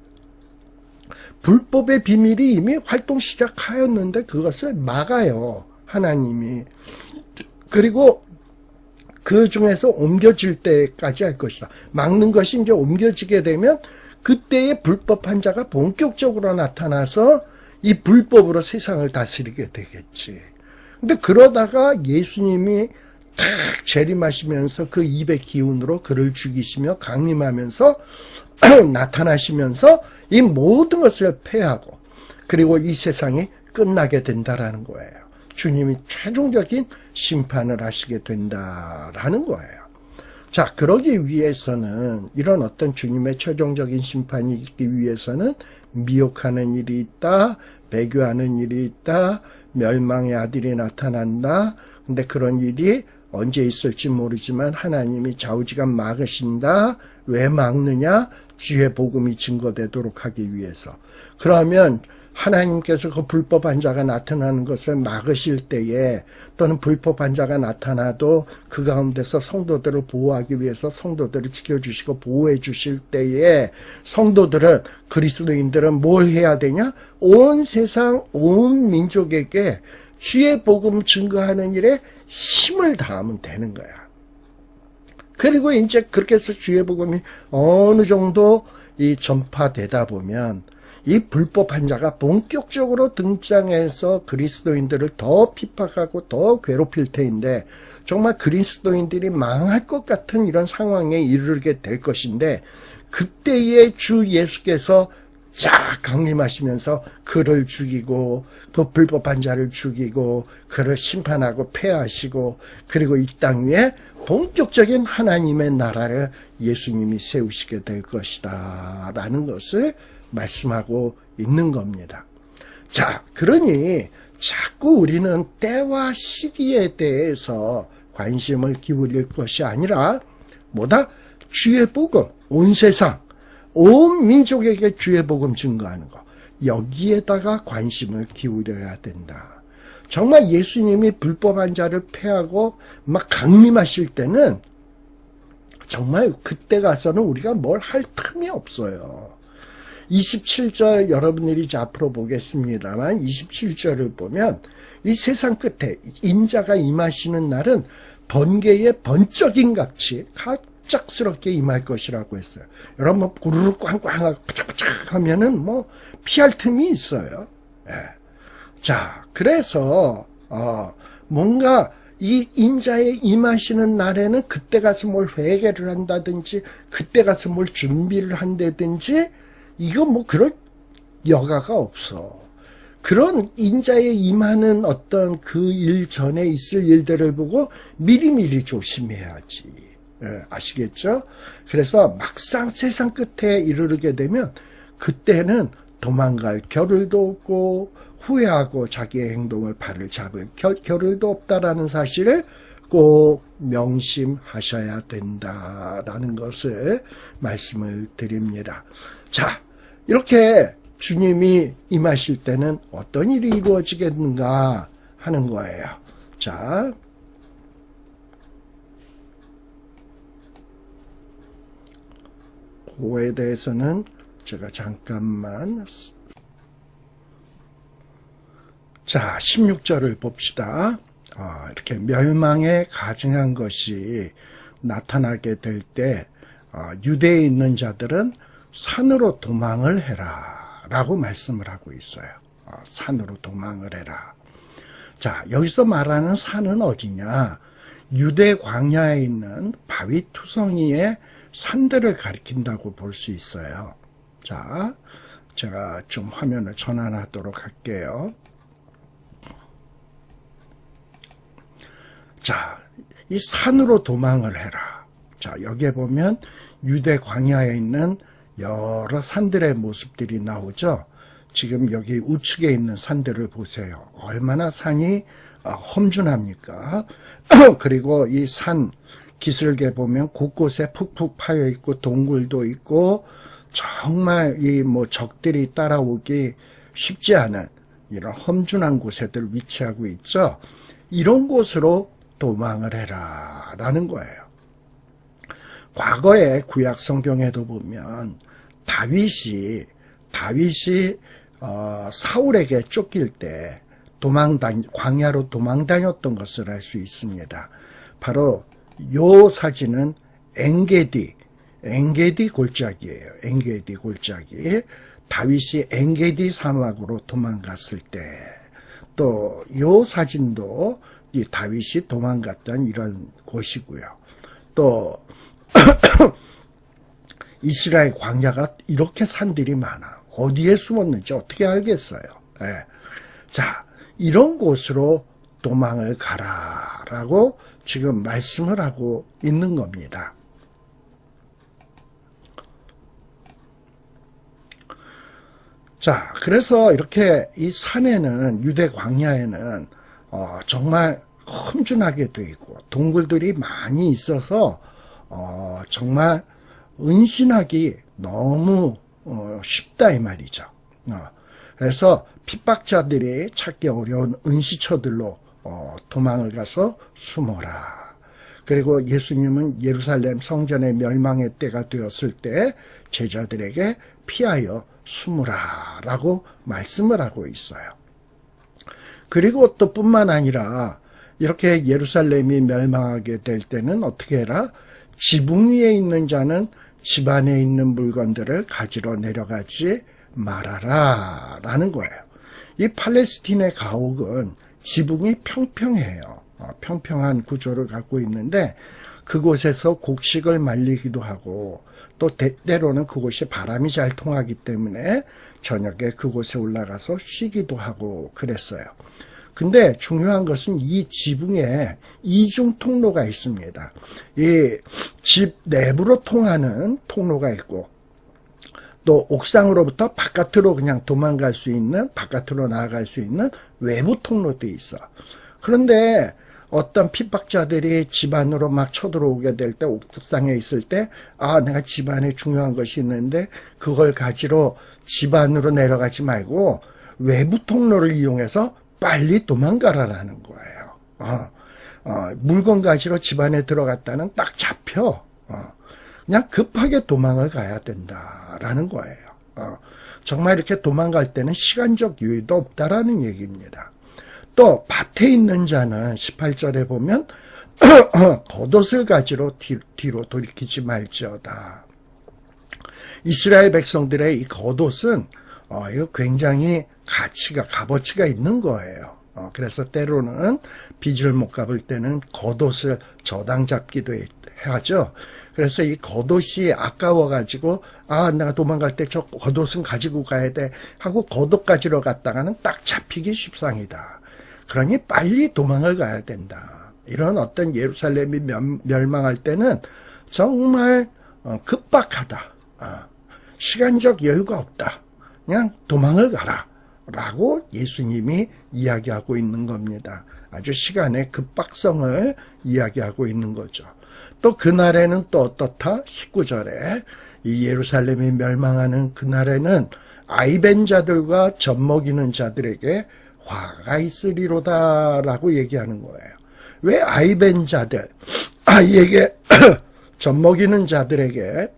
불법의 비밀이 이미 활동 시작하였는데 그것을 막아요. 하나님이. 그리고 그 중에서 옮겨질 때까지 할 것이다. 막는 것이 이제 옮겨지게 되면 그때의 불법한 자가 본격적으로 나타나서 이 불법으로 세상을 다스리게 되겠지. 근데 그러다가 예수님이 탁 재림하시면서 그 입의 기운으로 그를 죽이시며 강림하면서 나타나시면서 이 모든 것을 패하고 그리고 이 세상이 끝나게 된다라는 거예요. 주님이 최종적인 심판을 하시게 된다라는 거예요. 자, 그러기 위해서는 이런 어떤 주님의 최종적인 심판이 있기 위해서는 미혹하는 일이 있다, 배교하는 일이 있다, 멸망의 아들이 나타난다. 근데 그런 일이 언제 있을지 모르지만 하나님이 좌우지간 막으신다. 왜 막느냐? 주의 복음이 증거되도록 하기 위해서. 그러면 하나님께서 그 불법한 자가 나타나는 것을 막으실 때에 또는 불법한 자가 나타나도 그 가운데서 성도들을 보호하기 위해서 성도들을 지켜주시고 보호해 주실 때에 성도들은 그리스도인들은 뭘 해야 되냐? 온 세상 온 민족에게 주의 복음 증거하는 일에 힘을 다하면 되는 거야. 그리고 이제 그렇게 해서 주의 복음이 어느 정도 이 전파되다 보면 이 불법한 자가 본격적으로 등장해서 그리스도인들을 더 핍박하고 더 괴롭힐 테인데 정말 그리스도인들이 망할 것 같은 이런 상황에 이르게 될 것인데 그때에 주 예수께서 쫙 강림하시면서 그를 죽이고 또 불법한 자를 죽이고 그를 심판하고 폐하시고 그리고 이 땅 위에 본격적인 하나님의 나라를 예수님이 세우시게 될 것이다 라는 것을 말씀하고 있는 겁니다. 자, 그러니 자꾸 우리는 때와 시기에 대해서 관심을 기울일 것이 아니라 뭐다? 주의 복음, 온 세상 온 민족에게 주의 복음 증거하는 것, 여기에다가 관심을 기울여야 된다. 정말 예수님이 불법한 자를 폐하고 막 강림하실 때는 정말 그때 가서는 우리가 뭘 할 틈이 없어요. 27절 여러분들이 이제 앞으로 보겠습니다만 27절을 보면 이 세상 끝에 인자가 임하시는 날은 번개의 번쩍임 같이 갑작스럽게 임할 것이라고 했어요. 여러분 구르륵 꽝꽝하고 부착부착 하면은 뭐 피할 틈이 있어요. 예. 자, 그래서 뭔가 이 인자에 임하시는 날에는 그때 가서 뭘 회개를 한다든지 그때 가서 뭘 준비를 한다든지 이거 뭐 그럴 여가가 없어. 그런 인자에 임하는 어떤 그 일 전에 있을 일들을 보고 미리미리 조심해야지. 예, 아시겠죠? 그래서 막상 세상 끝에 이르게 되면 그때는 도망갈 겨를도 없고 후회하고 자기의 행동을 발을 잡을 겨를도 없다라는 사실을 꼭 명심하셔야 된다라는 것을 말씀을 드립니다. 자, 이렇게 주님이 임하실 때는 어떤 일이 이루어지겠는가 하는 거예요. 자, 그거에 대해서는 제가 잠깐만. 자, 16절을 봅시다. 이렇게 멸망에 가증한 것이 나타나게 될 때 유대에 있는 자들은 산으로 도망을 해라 라고 말씀을 하고 있어요. 산으로 도망을 해라. 자, 여기서 말하는 산은 어디냐? 유대 광야에 있는 바위투성이의 산들을 가리킨다고 볼 수 있어요. 자, 제가 좀 화면을 전환하도록 할게요. 자, 이 산으로 도망을 해라. 자, 여기에 보면 유대 광야에 있는 여러 산들의 모습들이 나오죠. 지금 여기 우측에 있는 산들을 보세요. 얼마나 산이 험준합니까? 그리고 이 산 기슭에 보면 곳곳에 푹푹 파여 있고 동굴도 있고 정말 이 뭐 적들이 따라오기 쉽지 않은 이런 험준한 곳에들 위치하고 있죠. 이런 곳으로 도망을 해라 라는 거예요. 과거에 구약 성경에도 보면 다윗이 사울에게 쫓길 때 광야로 도망 다녔던 것을 알 수 있습니다. 바로 요 사진은 엔게디 골짜기예요. 엔게디 골짜기. 다윗이 엔게디 사막으로 도망갔을 때, 또 요 사진도 이 다윗이 도망갔던 이런 곳이고요. 또 이스라엘 광야가 이렇게 산들이 많아. 어디에 숨었는지 어떻게 알겠어요? 예. 자, 이런 곳으로 도망을 가라라고 지금 말씀을 하고 있는 겁니다. 자, 그래서 이렇게 이 산에는, 유대 광야에는 정말 험준하게 되어 있고 동굴들이 많이 있어서 정말 은신하기 너무 쉽다 이 말이죠. 그래서 핍박자들이 찾기 어려운 은시처들로 도망을 가서 숨어라. 그리고 예수님은 예루살렘 성전의 멸망의 때가 되었을 때 제자들에게 피하여 숨으라 라고 말씀을 하고 있어요. 그리고 또 뿐만 아니라 이렇게 예루살렘이 멸망하게 될 때는 어떻게 해라? 지붕 위에 있는 자는 집 안에 있는 물건들을 가지러 내려가지 말하라 라는 거예요. 이 팔레스틴의 가옥은 지붕이 평평해요. 평평한 구조를 갖고 있는데 그곳에서 곡식을 말리기도 하고 또 때로는 그곳이 바람이 잘 통하기 때문에 저녁에 그곳에 올라가서 쉬기도 하고 그랬어요. 근데 중요한 것은 이 지붕에 이중 통로가 있습니다. 이 집 내부로 통하는 통로가 있고 또 옥상으로부터 바깥으로 그냥 도망갈 수 있는, 바깥으로 나아갈 수 있는 외부 통로도 있어. 그런데 어떤 핍박자들이 집 안으로 막 쳐들어오게 될 때, 옥상에 있을 때, 내가 집 안에 중요한 것이 있는데 그걸 가지러 집 안으로 내려가지 말고 외부 통로를 이용해서 빨리 도망가라라는 거예요. 물건 가지러 집 안에 들어갔다는 딱 잡혀. 그냥 급하게 도망을 가야 된다라는 거예요. 정말 이렇게 도망갈 때는 시간적 여유도 없다라는 얘기입니다. 또 밭에 있는 자는 18절에 보면 겉옷을 가지러 뒤로 돌이키지 말지어다. 이스라엘 백성들의 이 겉옷은 이거 굉장히 값어치가 있는 거예요. 그래서 때로는 빚을 못 갚을 때는 겉옷을 저당 잡기도 하죠. 그래서 이 겉옷이 아까워가지고 내가 도망갈 때 저 겉옷은 가지고 가야 돼 하고 겉옷 가지러 갔다가는 딱 잡히기 십상이다. 그러니 빨리 도망을 가야 된다. 이런 어떤 예루살렘이 멸망할 때는 정말 급박하다. 시간적 여유가 없다. 그냥 도망을 가라. 라고 예수님이 이야기하고 있는 겁니다. 아주 시간의 급박성을 이야기하고 있는 거죠. 또 그날에는 또 어떻다? 19절에 이 예루살렘이 멸망하는 그날에는 아이벤 자들과 젖먹이는 자들에게 화가 있으리로다 라고 얘기하는 거예요. 왜 아이벤 자들, 아이에게 젖먹이는 자들에게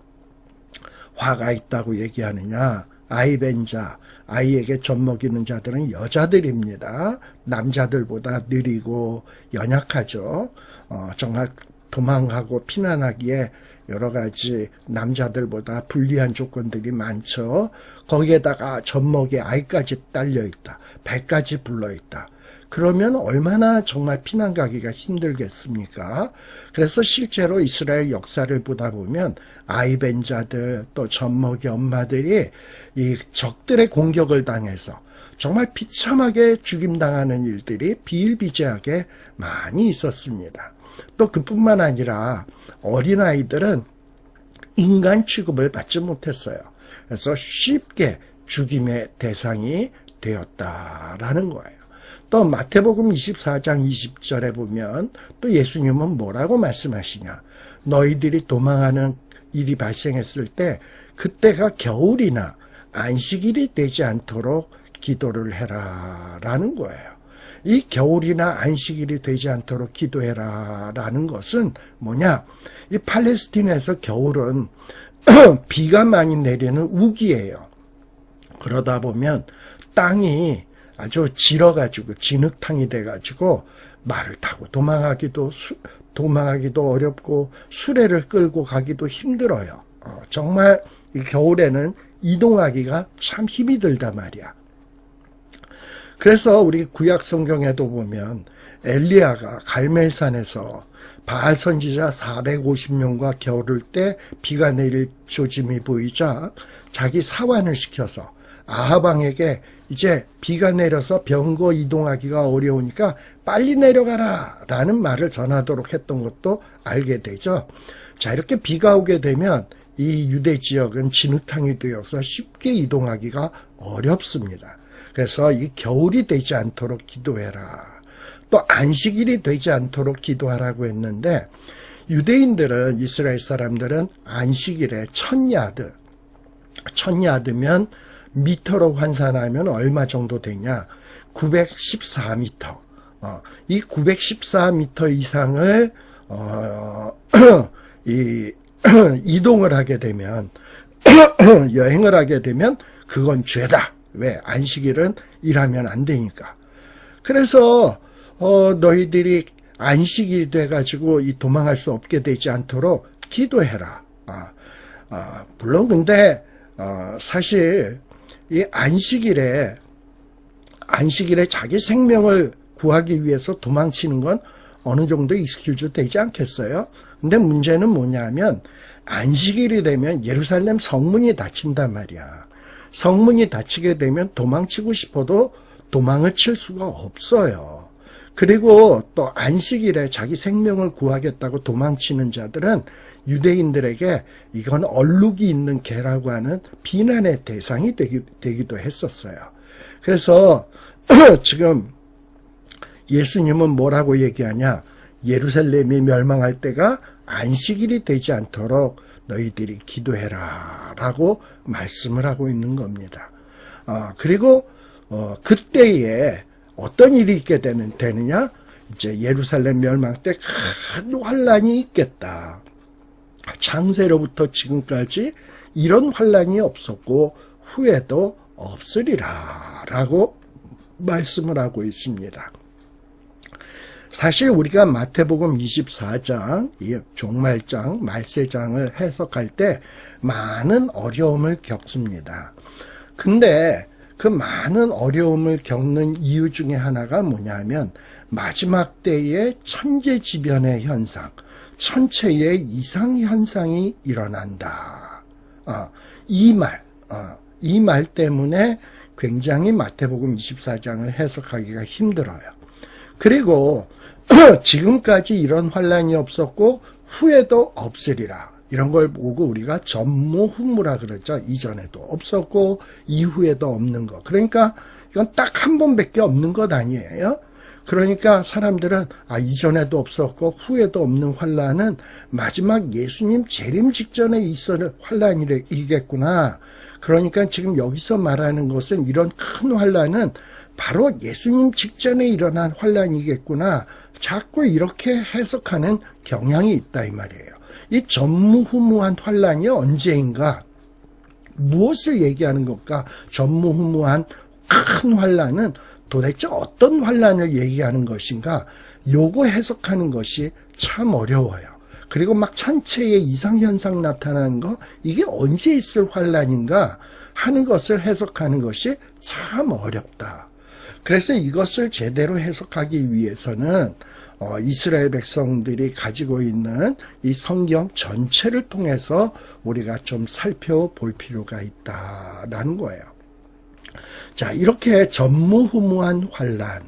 화가 있다고 얘기하느냐? 아이벤 자, 아이에게 젖먹이는 자들은 여자들입니다. 남자들보다 느리고 연약하죠. 정말 도망하고 피난하기에 여러 가지 남자들보다 불리한 조건들이 많죠. 거기에다가 젖먹이 아이까지 딸려있다. 배까지 불러있다. 그러면 얼마나 정말 피난 가기가 힘들겠습니까? 그래서 실제로 이스라엘 역사를 보다 보면 아이벤 자들 또 젖먹이 엄마들이 이 적들의 공격을 당해서 정말 비참하게 죽임당하는 일들이 비일비재하게 많이 있었습니다. 또 그뿐만 아니라 어린아이들은 인간 취급을 받지 못했어요. 그래서 쉽게 죽임의 대상이 되었다라는 거예요. 또 마태복음 24장 20절에 보면 또 예수님은 뭐라고 말씀하시냐. 너희들이 도망하는 일이 발생했을 때 그때가 겨울이나 안식일이 되지 않도록 기도를 해라 라는 거예요. 이 겨울이나 안식일이 되지 않도록 기도해라 라는 것은 뭐냐. 이 팔레스틴에서 겨울은 비가 많이 내리는 우기예요. 그러다 보면 땅이 아주 질어가지고 진흙탕이 돼가지고 말을 타고 도망하기도 어렵고 수레를 끌고 가기도 힘들어요. 정말 이 겨울에는 이동하기가 참 힘이 들단 말이야. 그래서 우리 구약 성경에도 보면 엘리야가 갈멜산에서 바알 선지자 450명과 겨울을 때 비가 내릴 조짐이 보이자 자기 사환을 시켜서 아합 왕에게 이제 비가 내려서 병거 이동하기가 어려우니까 빨리 내려가라 라는 말을 전하도록 했던 것도 알게 되죠. 자, 이렇게 비가 오게 되면 이 유대 지역은 진흙탕이 되어서 쉽게 이동하기가 어렵습니다. 그래서 이 겨울이 되지 않도록 기도해라. 또 안식일이 되지 않도록 기도하라고 했는데 유대인들은, 이스라엘 사람들은 안식일에 1000야드면 미터로 환산하면 얼마 정도 되냐? 914미터. 이 914미터 이상을 이동을 하게 되면 여행을 하게 되면 그건 죄다. 왜? 안식일은 일하면 안 되니까. 그래서 너희들이 안식일이 돼가지고 이 도망할 수 없게 되지 않도록 기도해라. 물론 근데 사실 이 안식일에 자기 생명을 구하기 위해서 도망치는 건 어느 정도 익스큐즈 되지 않겠어요? 근데 문제는 뭐냐면 안식일이 되면 예루살렘 성문이 닫힌단 말이야. 성문이 닫히게 되면 도망치고 싶어도 도망을 칠 수가 없어요. 그리고 또 안식일에 자기 생명을 구하겠다고 도망치는 자들은 유대인들에게 이건 얼룩이 있는 개라고 하는 비난의 대상이 되기도 했었어요. 그래서 지금 예수님은 뭐라고 얘기하냐? 예루살렘이 멸망할 때가 안식일이 되지 않도록 너희들이 기도해라 라고 말씀을 하고 있는 겁니다. 그리고 그때에 어떤 일이 있게 되느냐? 이제 예루살렘 멸망 때 큰 환란이 있겠다. 창세로부터 지금까지 이런 환란이 없었고 후에도 없으리라 라고 말씀을 하고 있습니다. 사실 우리가 마태복음 24장, 이 종말장, 말세장을 해석할 때 많은 어려움을 겪습니다. 근데 그 많은 어려움을 겪는 이유 중에 하나가 뭐냐면 마지막 때의 천재지변의 현상, 천체의 이상현상이 일어난다. 이 말 때문에 굉장히 마태복음 24장을 해석하기가 힘들어요. 그리고 지금까지 이런 환란이 없었고 후에도 없으리라. 이런 걸 보고 우리가 전무후무라 그러죠. 이전에도 없었고 이후에도 없는 거. 그러니까 이건 딱 한 번밖에 없는 것 아니에요. 그러니까 사람들은 이전에도 없었고 후에도 없는 환란은 마지막 예수님 재림 직전에 있을 환란이겠구나. 그러니까 지금 여기서 말하는 것은 이런 큰 환란은 바로 예수님 직전에 일어난 환란이겠구나. 자꾸 이렇게 해석하는 경향이 있다 이 말이에요. 이 전무후무한 환란이 언제인가? 무엇을 얘기하는 것까? 전무후무한 큰 환란은 도대체 어떤 환란을 얘기하는 것인가? 요거 해석하는 것이 참 어려워요. 그리고 막 천체의 이상현상 나타나는 거, 이게 언제 있을 환란인가 하는 것을 해석하는 것이 참 어렵다. 그래서 이것을 제대로 해석하기 위해서는 이스라엘 백성들이 가지고 있는 이 성경 전체를 통해서 우리가 좀 살펴볼 필요가 있다라는 거예요. 자, 이렇게 전무후무한 환란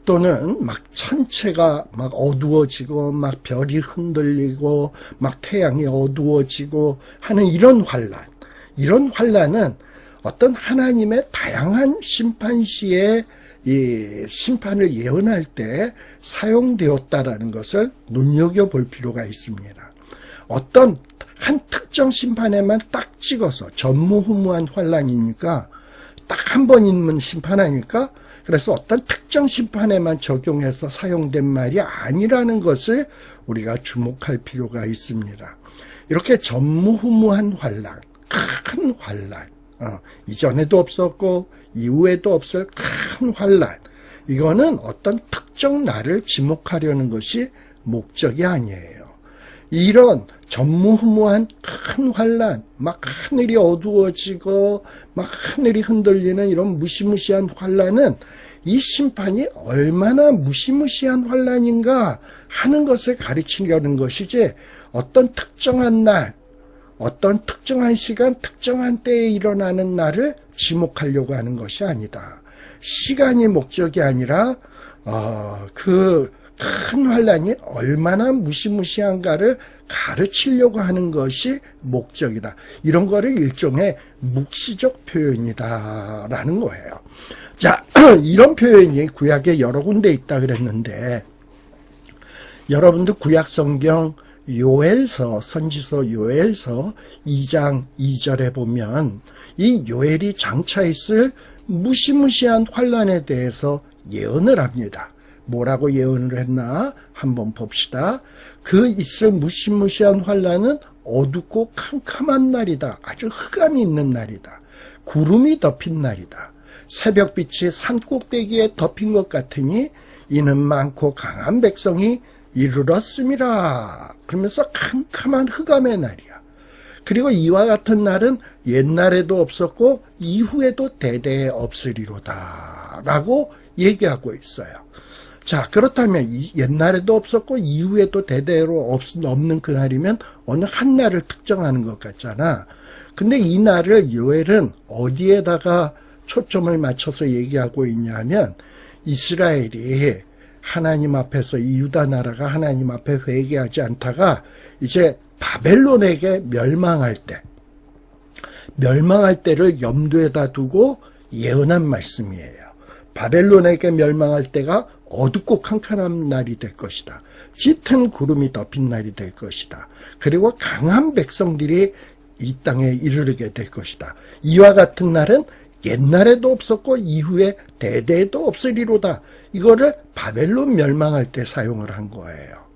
또는 막 천체가 막 어두워지고 막 별이 흔들리고 막 태양이 어두워지고 하는 이런 환란은 어떤 하나님의 다양한 심판 시에 이 심판을 예언할 때 사용되었다라는 것을 눈여겨볼 필요가 있습니다. 어떤 한 특정 심판에만 딱 찍어서 전무후무한 환란이니까 딱 한 번 있는 심판 아닐까? 그래서 어떤 특정 심판에만 적용해서 사용된 말이 아니라는 것을 우리가 주목할 필요가 있습니다. 이렇게 전무후무한 환란, 큰 환란, 이전에도 없었고 이후에도 없을 큰 환란, 이거는 어떤 특정 날을 지목하려는 것이 목적이 아니에요. 이런 전무후무한 큰 환란, 막 하늘이 어두워지고 막 하늘이 흔들리는 이런 무시무시한 환란은 이 심판이 얼마나 무시무시한 환란인가 하는 것을 가르치려는 것이지, 어떤 특정한 날, 어떤 특정한 시간, 특정한 때에 일어나는 날을 지목하려고 하는 것이 아니다. 시간이 목적이 아니라 그 큰 환란이 얼마나 무시무시한가를 가르치려고 하는 것이 목적이다. 이런 거를 일종의 묵시적 표현이다라는 거예요. 자, 이런 표현이 구약에 여러 군데 있다 그랬는데, 여러분들 구약 성경 요엘서, 선지서 요엘서 2장 2절에 보면 이 요엘이 장차 있을 무시무시한 환란에 대해서 예언을 합니다. 뭐라고 예언을 했나 한번 봅시다. 그 있을 무시무시한 환란은 어둡고 캄캄한 날이다. 아주 흑암이 있는 날이다. 구름이 덮인 날이다. 새벽빛이 산꼭대기에 덮인 것 같으니 이는 많고 강한 백성이 이르렀음이라. 그러면서 캄캄한 흑암의 날이야. 그리고 이와 같은 날은 옛날에도 없었고 이후에도 대대에 없으리로다 라고 얘기하고 있어요. 자, 그렇다면 옛날에도 없었고 이후에도 대대로 없는 그날이면 어느 한 날을 특정하는 것 같잖아. 근데 이 날을 요엘은 어디에다가 초점을 맞춰서 얘기하고 있냐 하면 이스라엘이 하나님 앞에서 이 유다 나라가 하나님 앞에 회개하지 않다가 이제 바벨론에게 멸망할 때를 염두에다 두고 예언한 말씀이에요. 바벨론에게 멸망할 때가 어둡고 캄캄한 날이 될 것이다. 짙은 구름이 덮인 날이 될 것이다. 그리고 강한 백성들이 이 땅에 이르르게 될 것이다. 이와 같은 날은 옛날에도 없었고 이후에 대대에도 없으리로다. 이거를 바벨론 멸망할 때 사용을 한 거예요.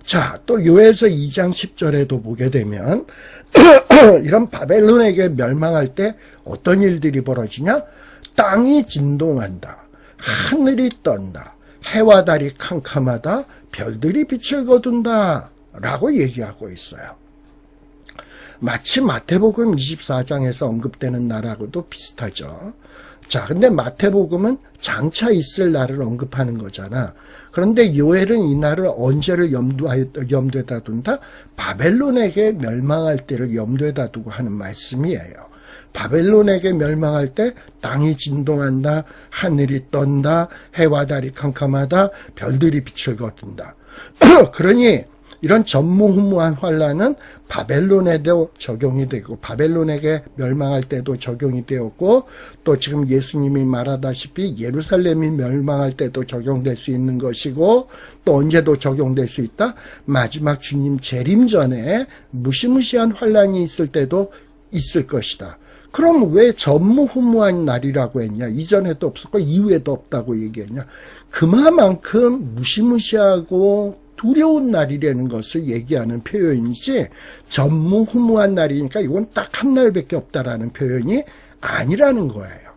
자, 또 요엘서 2장 10절에도 보게 되면 이런 바벨론에게 멸망할 때 어떤 일들이 벌어지냐? 땅이 진동한다. 하늘이 떤다. 해와 달이 캄캄하다. 별들이 빛을 거둔다. 라고 얘기하고 있어요. 마치 마태복음 24장에서 언급되는 날하고도 비슷하죠. 자, 근데 마태복음은 장차 있을 날을 언급하는 거잖아. 그런데 요엘은 이 날을 언제를 염두에다 둔다? 바벨론에게 멸망할 때를 염두에다 두고 하는 말씀이에요. 바벨론에게 멸망할 때 땅이 진동한다, 하늘이 떤다, 해와 달이 캄캄하다, 별들이 빛을 거둔다. 그러니 이런 전무후무한 환란은 바벨론에도 적용이 되고 바벨론에게 멸망할 때도 적용이 되었고 또 지금 예수님이 말하다시피 예루살렘이 멸망할 때도 적용될 수 있는 것이고 또 언제도 적용될 수 있다. 마지막 주님 재림 전에 무시무시한 환란이 있을 때도 있을 것이다. 그럼 왜 전무후무한 날이라고 했냐? 이전에도 없었고 이후에도 없다고 얘기했냐? 그만큼 무시무시하고 두려운 날이라는 것을 얘기하는 표현이지 전무후무한 날이니까 이건 딱 한 날밖에 없다라는 표현이 아니라는 거예요.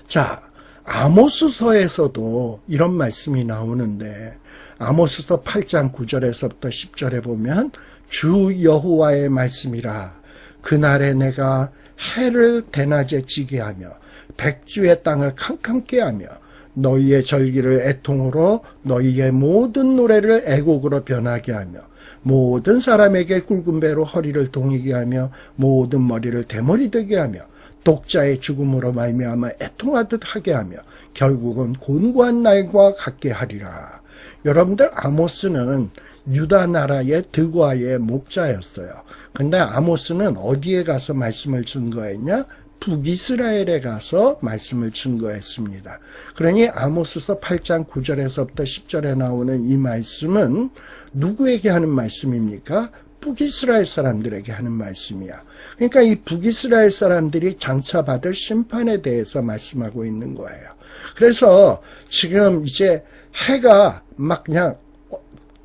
자, 아모스서에서도 이런 말씀이 나오는데 아모스서 8장 9절에서부터 10절에 보면 주 여호와의 말씀이라 그날에 내가 해를 대낮에 지게 하며 백주의 땅을 캄캄케 하며 너희의 절기를 애통으로 너희의 모든 노래를 애곡으로 변하게 하며 모든 사람에게 굵은 배로 허리를 동이게 하며 모든 머리를 대머리 되게 하며 독자의 죽음으로 말미암아 애통하듯 하게 하며 결국은 곤고한 날과 같게 하리라. 여러분들 아모스는 유다 나라의 드과의 목자였어요. 근데 아모스는 어디에 가서 말씀을 증거했냐? 북이스라엘에 가서 말씀을 증거했습니다. 그러니 아모스서 8장 9절에서부터 10절에 나오는 이 말씀은 누구에게 하는 말씀입니까? 북이스라엘 사람들에게 하는 말씀이야. 그러니까 이 북이스라엘 사람들이 장차 받을 심판에 대해서 말씀하고 있는 거예요. 그래서 지금 이제 해가 막 그냥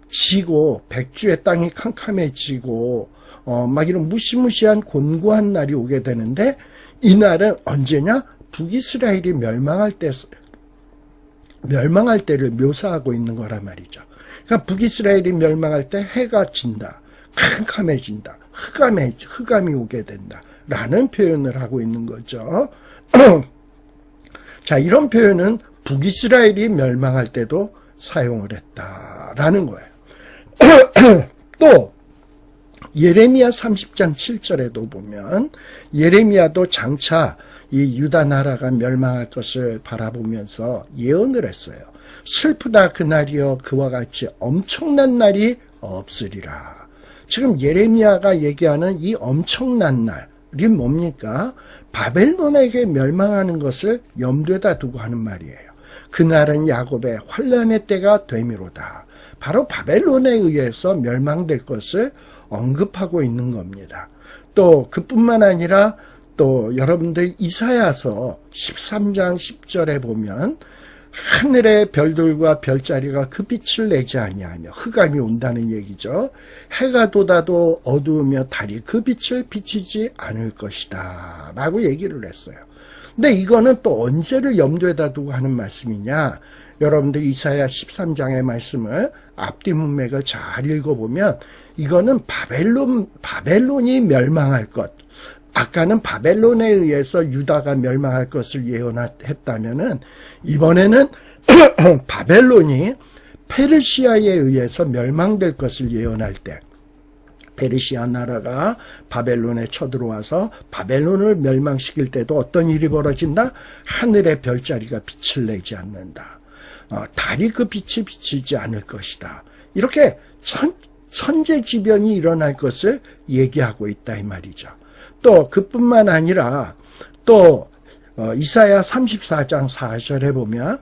지고 백주의 땅이 캄캄해지고 막 이런 무시무시한 곤고한 날이 오게 되는데 이 날은 언제냐? 북이스라엘이 멸망할 때를 묘사하고 있는 거란 말이죠. 그러니까 북이스라엘이 멸망할 때 해가 진다. 캄캄해진다. 흑암이 오게 된다. 라는 표현을 하고 있는 거죠. 자, 이런 표현은 북이스라엘이 멸망할 때도 사용을 했다라는 거예요. 또 예레미야 30장 7절에도 보면 예레미야도 장차 이 유다 나라가 멸망할 것을 바라보면서 예언을 했어요. 슬프다 그날이여 그와 같이 엄청난 날이 없으리라. 지금 예레미야가 얘기하는 이 엄청난 날이 뭡니까? 바벨론에게 멸망하는 것을 염두에다 두고 하는 말이에요. 그날은 야곱의 환란의 때가 되미로다. 바로 바벨론에 의해서 멸망될 것을 언급하고 있는 겁니다. 또 그뿐만 아니라 또 여러분들 이사야서 13장 10절에 보면 하늘의 별들과 별자리가 그 빛을 내지 아니하며 흑암이 온다는 얘기죠. 해가 돋아도 어두우며 달이 그 빛을 비치지 않을 것이다 라고 얘기를 했어요. 근데 이거는 또 언제를 염두에다 두고 하는 말씀이냐? 여러분들 이사야 13장의 말씀을 앞뒤 문맥을 잘 읽어보면 이거는 바벨론이 멸망할 것. 아까는 바벨론에 의해서 유다가 멸망할 것을 예언했다면은 이번에는 바벨론이 페르시아에 의해서 멸망될 것을 예언할 때 페르시아 나라가 바벨론에 쳐들어와서 바벨론을 멸망시킬 때도 어떤 일이 벌어진다? 하늘의 별자리가 빛을 내지 않는다. 달이 그 빛이 비치지 않을 것이다. 이렇게 천재지변이 일어날 것을 얘기하고 있다 이 말이죠. 또 그뿐만 아니라 또 이사야 34장 4절에 보면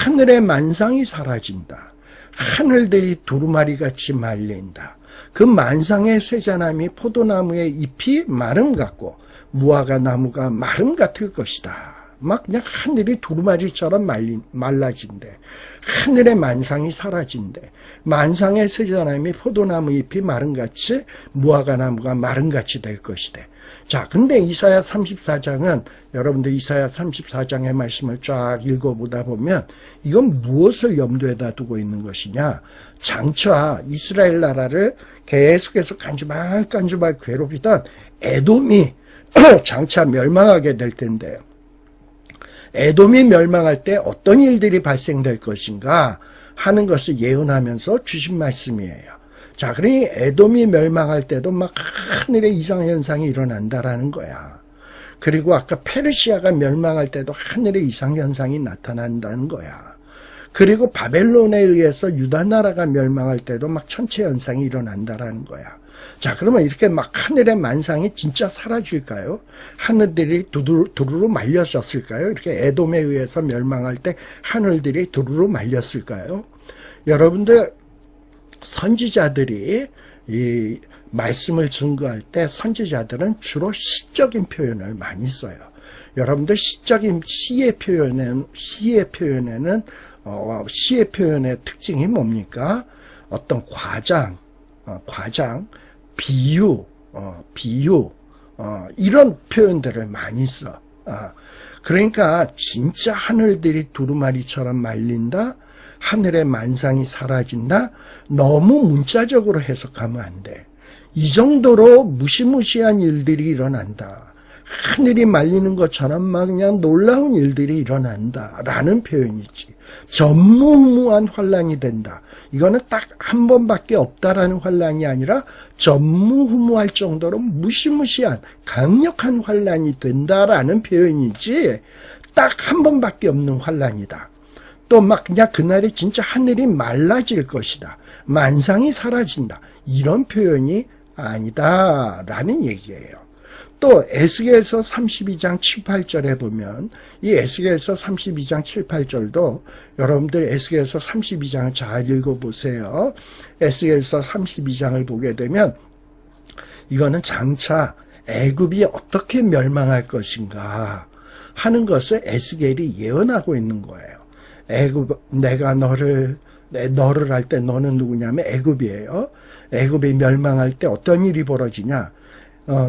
하늘의 만상이 사라진다. 하늘들이 두루마리같이 말린다. 그 만상의 쇠자나무 포도나무의 잎이 마름 같고 무화과 나무가 마름 같을 것이다. 막 그냥 하늘이 두루마리처럼 말라진대. 하늘의 만상이 사라진대. 만상의 쇠자나무 포도나무 잎이 마름같이 무화과 나무가 마름같이 될 것이대. 자, 근데 이사야 34장은 여러분들 이사야 34장의 말씀을 쫙 읽어보다 보면 이건 무엇을 염두에다 두고 있는 것이냐? 장차 이스라엘 나라를 계속해서 깐주말 괴롭히던 에돔이 장차 멸망하게 될 텐데요. 에돔이 멸망할 때 어떤 일들이 발생될 것인가 하는 것을 예언하면서 주신 말씀이에요. 자, 그러니 에돔이 멸망할 때도 막 하늘의 이상현상이 일어난다라는 거야. 그리고 아까 페르시아가 멸망할 때도 하늘의 이상현상이 나타난다는 거야. 그리고 바벨론에 의해서 유다 나라가 멸망할 때도 막 천체현상이 일어난다라는 거야. 자, 그러면 이렇게 막 하늘의 만상이 진짜 사라질까요? 하늘들이 두루루 말렸었을까요? 이렇게 에돔에 의해서 멸망할 때 하늘들이 두루루 말렸을까요? 여러분들 선지자들이 이 말씀을 증거할 때 선지자들은 주로 시적인 표현을 많이 써요. 여러분들 시의 표현의 특징이 뭡니까? 어떤 과장, 비유, 이런 표현들을 많이 써. 그러니까 진짜 하늘들이 두루마리처럼 말린다? 하늘의 만상이 사라진다? 너무 문자적으로 해석하면 안 돼. 이 정도로 무시무시한 일들이 일어난다. 하늘이 말리는 것처럼 막 그냥 놀라운 일들이 일어난다. 라는 표현이지. 전무후무한 환란이 된다. 이거는 딱 한 번밖에 없다라는 환란이 아니라 전무후무할 정도로 무시무시한 강력한 환란이 된다라는 표현이지 딱 한 번밖에 없는 환란이다. 또 막 그냥 그날이 진짜 하늘이 말라질 것이다. 만상이 사라진다. 이런 표현이 아니다라는 얘기예요. 또 에스겔서 32장 7, 8절에 보면 이 에스겔서 32장 7, 8절도 여러분들 에스겔서 32장을 잘 읽어보세요. 에스겔서 32장을 보게 되면 이거는 장차 애굽이 어떻게 멸망할 것인가 하는 것을 에스겔이 예언하고 있는 거예요. 애굽, 내가 너를 할 때 너는 누구냐면 애굽이에요. 애굽이 멸망할 때 어떤 일이 벌어지냐?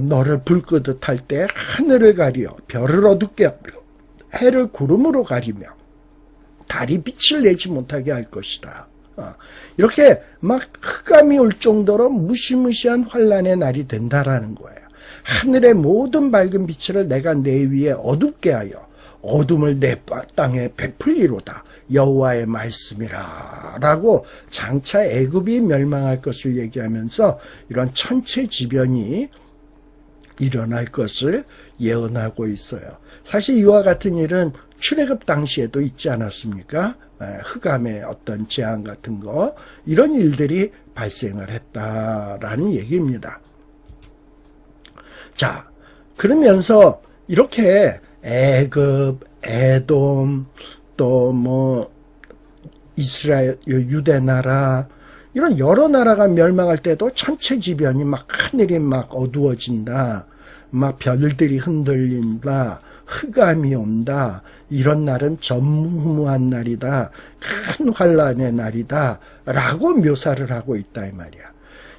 너를 불끄듯 할 때 하늘을 가리어 별을 어둡게 하며 해를 구름으로 가리며 달이 빛을 내지 못하게 할 것이다. 이렇게 막 흑암이 올 정도로 무시무시한 환란의 날이 된다라는 거예요. 하늘의 모든 밝은 빛을 내가 내 위에 어둡게 하여 어둠을 내 땅에 베풀리로다. 여호와의 말씀이라 라고 장차 애굽이 멸망할 것을 얘기하면서 이런 천체지변이 일어날 것을 예언하고 있어요. 사실 이와 같은 일은 출애굽 당시에도 있지 않았습니까? 흑암의 어떤 재앙 같은 거 이런 일들이 발생을 했다라는 얘기입니다. 자, 그러면서 이렇게 애굽, 에돔, 또 뭐 이스라엘, 유대 나라 이런 여러 나라가 멸망할 때도 천체지변이 막 하늘이 막 어두워진다. 막 별들이 흔들린다. 흑암이 온다. 이런 날은 전무후무한 날이다. 큰 환란의 날이다. 라고 묘사를 하고 있다 이 말이야.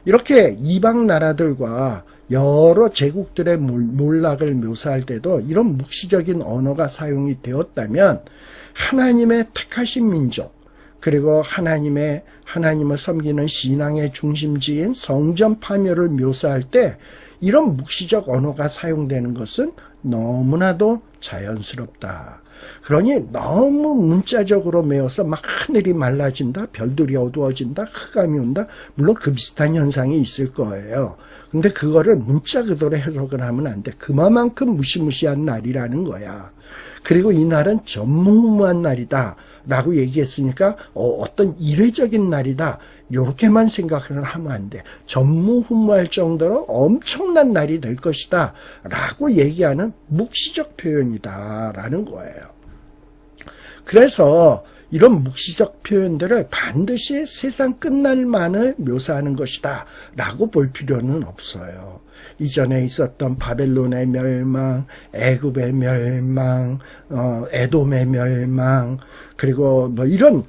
이렇게 이방 나라들과 여러 제국들의 몰락을 묘사할 때도 이런 묵시적인 언어가 사용이 되었다면 하나님의 택하신 민족, 그리고 하나님을 섬기는 신앙의 중심지인 성전 파멸을 묘사할 때 이런 묵시적 언어가 사용되는 것은 너무나도 자연스럽다. 그러니 너무 문자적으로 메워서 막 하늘이 말라진다, 별들이 어두워진다, 흑암이 온다. 물론 그 비슷한 현상이 있을 거예요. 근데 그거를 문자 그대로 해석을 하면 안 돼. 그만큼 무시무시한 날이라는 거야. 그리고 이 날은 전무후무한 날이다 라고 얘기했으니까 어떤 이례적인 날이다 요렇게만 생각을 하면 안 돼. 전무후무할 정도로 엄청난 날이 될 것이다 라고 얘기하는 묵시적 표현이다 라는 거예요. 그래서 이런 묵시적 표현들을 반드시 세상 끝날만을 묘사하는 것이다 라고 볼 필요는 없어요. 이전에 있었던 바벨론의 멸망, 애굽의 멸망, 에돔의 멸망, 그리고 뭐 이런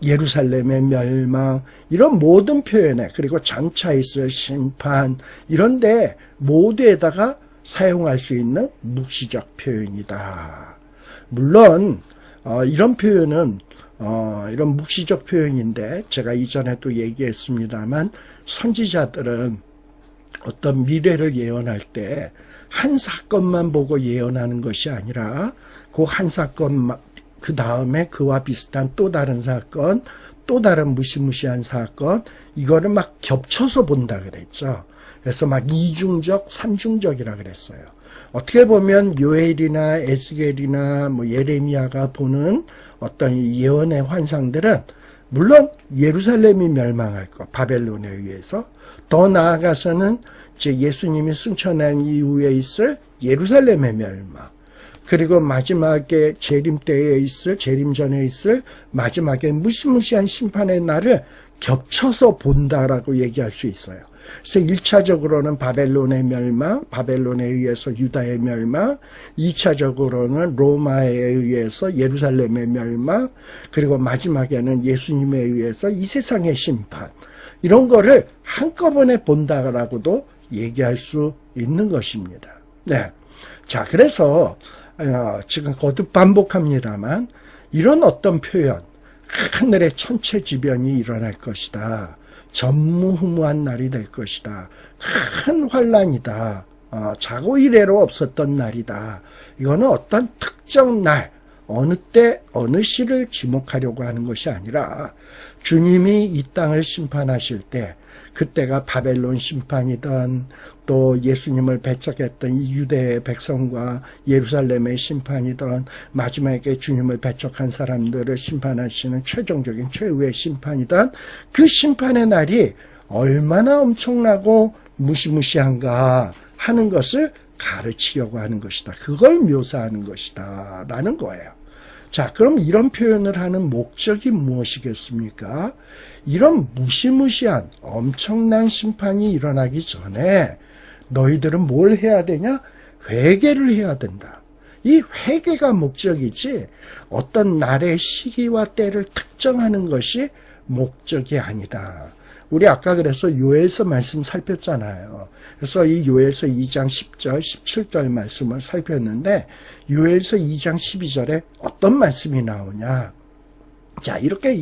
예루살렘의 멸망, 이런 모든 표현에, 그리고 장차 있을 심판, 이런데 모두에다가 사용할 수 있는 묵시적 표현이다. 물론 이런 표현은 이런 묵시적 표현인데 제가 이전에도 얘기했습니다만 선지자들은 어떤 미래를 예언할 때 한 사건만 보고 예언하는 것이 아니라 그 한 사건 그 다음에 그와 비슷한 또 다른 사건, 또 다른 무시무시한 사건, 이거를 막 겹쳐서 본다 그랬죠. 그래서 막 이중적, 삼중적이라 그랬어요. 어떻게 보면 요엘이나 에스겔이나 뭐 예레미야가 보는 어떤 예언의 환상들은 물론 예루살렘이 멸망할 것, 바벨론에 의해서, 더 나아가서는 이제 예수님이 승천한 이후에 있을 예루살렘의 멸망, 그리고 마지막에 재림 전에 있을 마지막에 무시무시한 심판의 날을 겹쳐서 본다라고 얘기할 수 있어요. 그래서 1차적으로는 바벨론의 멸망, 바벨론에 의해서 유다의 멸망, 2차적으로는 로마에 의해서 예루살렘의 멸망, 그리고 마지막에는 예수님에 의해서 이 세상의 심판, 이런 거를 한꺼번에 본다라고도 얘기할 수 있는 것입니다. 네. 자, 그래서 지금 거듭 반복합니다만 이런 어떤 표현, 하늘의 천체지변이 일어날 것이다. 전무후무한 날이 될 것이다. 큰 환란이다. 자고 이래로 없었던 날이다. 이거는 어떤 특정 날, 어느 때, 어느 시를 지목하려고 하는 것이 아니라 주님이 이 땅을 심판하실 때 그때가 바벨론 심판이든 또 예수님을 배척했던 이 유대의 백성과 예루살렘의 심판이든 마지막에 주님을 배척한 사람들을 심판하시는 최종적인 최후의 심판이든 그 심판의 날이 얼마나 엄청나고 무시무시한가 하는 것을 가르치려고 하는 것이다. 그걸 묘사하는 것이다 라는 거예요. 자, 그럼 이런 표현을 하는 목적이 무엇이겠습니까? 이런 무시무시한 엄청난 심판이 일어나기 전에 너희들은 뭘 해야 되냐? 회개를 해야 된다. 이 회개가 목적이지 어떤 날의 시기와 때를 특정하는 것이 목적이 아니다. 우리 아까 그래서 요엘서 말씀 살폈잖아요. 그래서 이 요엘서 2장 10절, 17절 말씀을 살폈는데 요엘서 2장 12절에 어떤 말씀이 나오냐. 자, 이렇게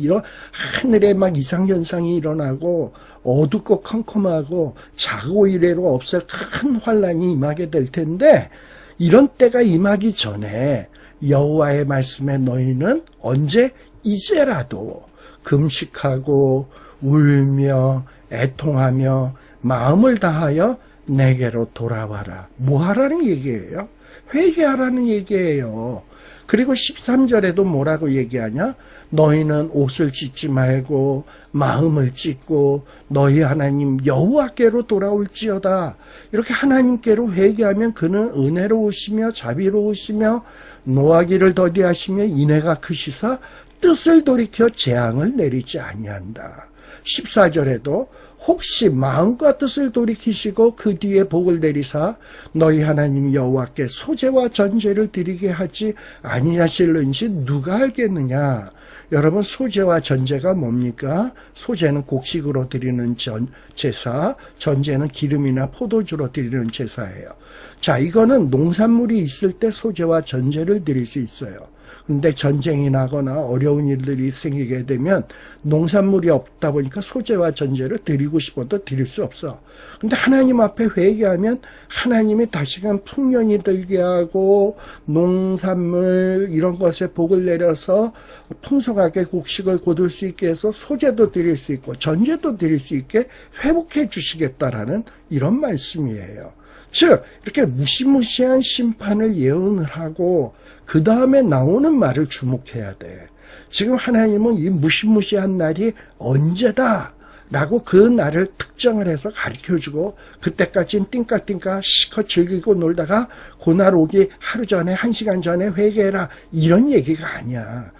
하늘에 막 이상현상이 일어나고 어둡고 컴컴하고 자고 이래로 없을 큰 환란이 임하게 될 텐데 이런 때가 임하기 전에 여호와의 말씀에 너희는 언제? 이제라도 금식하고 울며 애통하며 마음을 다하여 내게로 돌아와라. 뭐 하라는 얘기예요? 회개하라는 얘기예요. 그리고 13절에도 뭐라고 얘기하냐? 너희는 옷을 찢지 말고 마음을 찢고 너희 하나님 여호와께로 돌아올지어다. 이렇게 하나님께로 회개하면 그는 은혜로우시며 자비로우시며 노하기를 더디하시며 인애가 크시사 뜻을 돌이켜 재앙을 내리지 아니한다. 14절에도 혹시 마음과 뜻을 돌이키시고 그 뒤에 복을 내리사 너희 하나님 여호와께 소제와 전제를 드리게 하지 아니하실는지 누가 알겠느냐. 여러분, 소제와 전제가 뭡니까? 소제는 곡식으로 드리는 제사, 전제는 기름이나 포도주로 드리는 제사예요. 자, 이거는 농산물이 있을 때 소제와 전제를 드릴 수 있어요. 그런데 전쟁이 나거나 어려운 일들이 생기게 되면 농산물이 없다 보니까 소재와 전제를 드리고 싶어도 드릴 수 없어. 근데 하나님 앞에 회개하면 하나님이 다시금 풍년이 들게 하고 농산물 이런 것에 복을 내려서 풍성하게 곡식을 거둘 수 있게 해서 소재도 드릴 수 있고 전제도 드릴 수 있게 회복해 주시겠다라는 이런 말씀이에요. 즉 이렇게 무시무시한 심판을 예언을 하고 그 다음에 나오는 말을 주목해야 돼. 지금 하나님은 이 무시무시한 날이 언제다 라고 그 날을 특정을 해서 가르쳐주고 그때까지는 띵까띵까 시컷 즐기고 놀다가 그날 오기 하루 전에 1시간 전에 회개해라 이런 얘기가 아니야.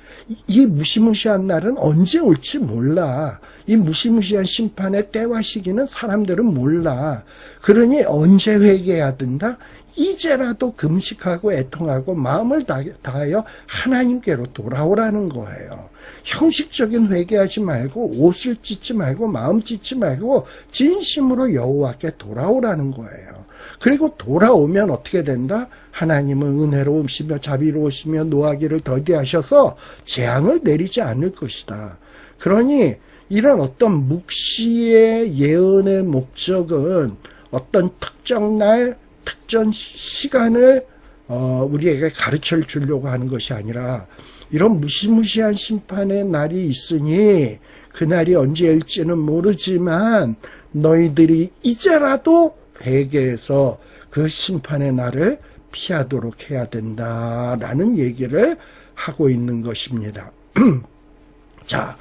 이 무시무시한 날은 언제 올지 몰라. 이 무시무시한 심판의 때와 시기는 사람들은 몰라. 그러니 언제 회개해야 된다? 이제라도 금식하고 애통하고 마음을 다하여 하나님께로 돌아오라는 거예요. 형식적인 회개하지 말고 옷을 찢지 말고 마음 찢지 말고 진심으로 여호와께 돌아오라는 거예요. 그리고 돌아오면 어떻게 된다? 하나님은 은혜로우시며 자비로우시며 노하기를 더디하셔서 재앙을 내리지 않을 것이다. 그러니 이런 어떤 묵시의 예언의 목적은 어떤 특정 날 특정 시간을 우리에게 가르쳐 주려고 하는 것이 아니라 이런 무시무시한 심판의 날이 있으니 그날이 언제일지는 모르지만 너희들이 이제라도 회개해서 그 심판의 날을 피하도록 해야 된다라는 얘기를 하고 있는 것입니다. 자,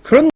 그런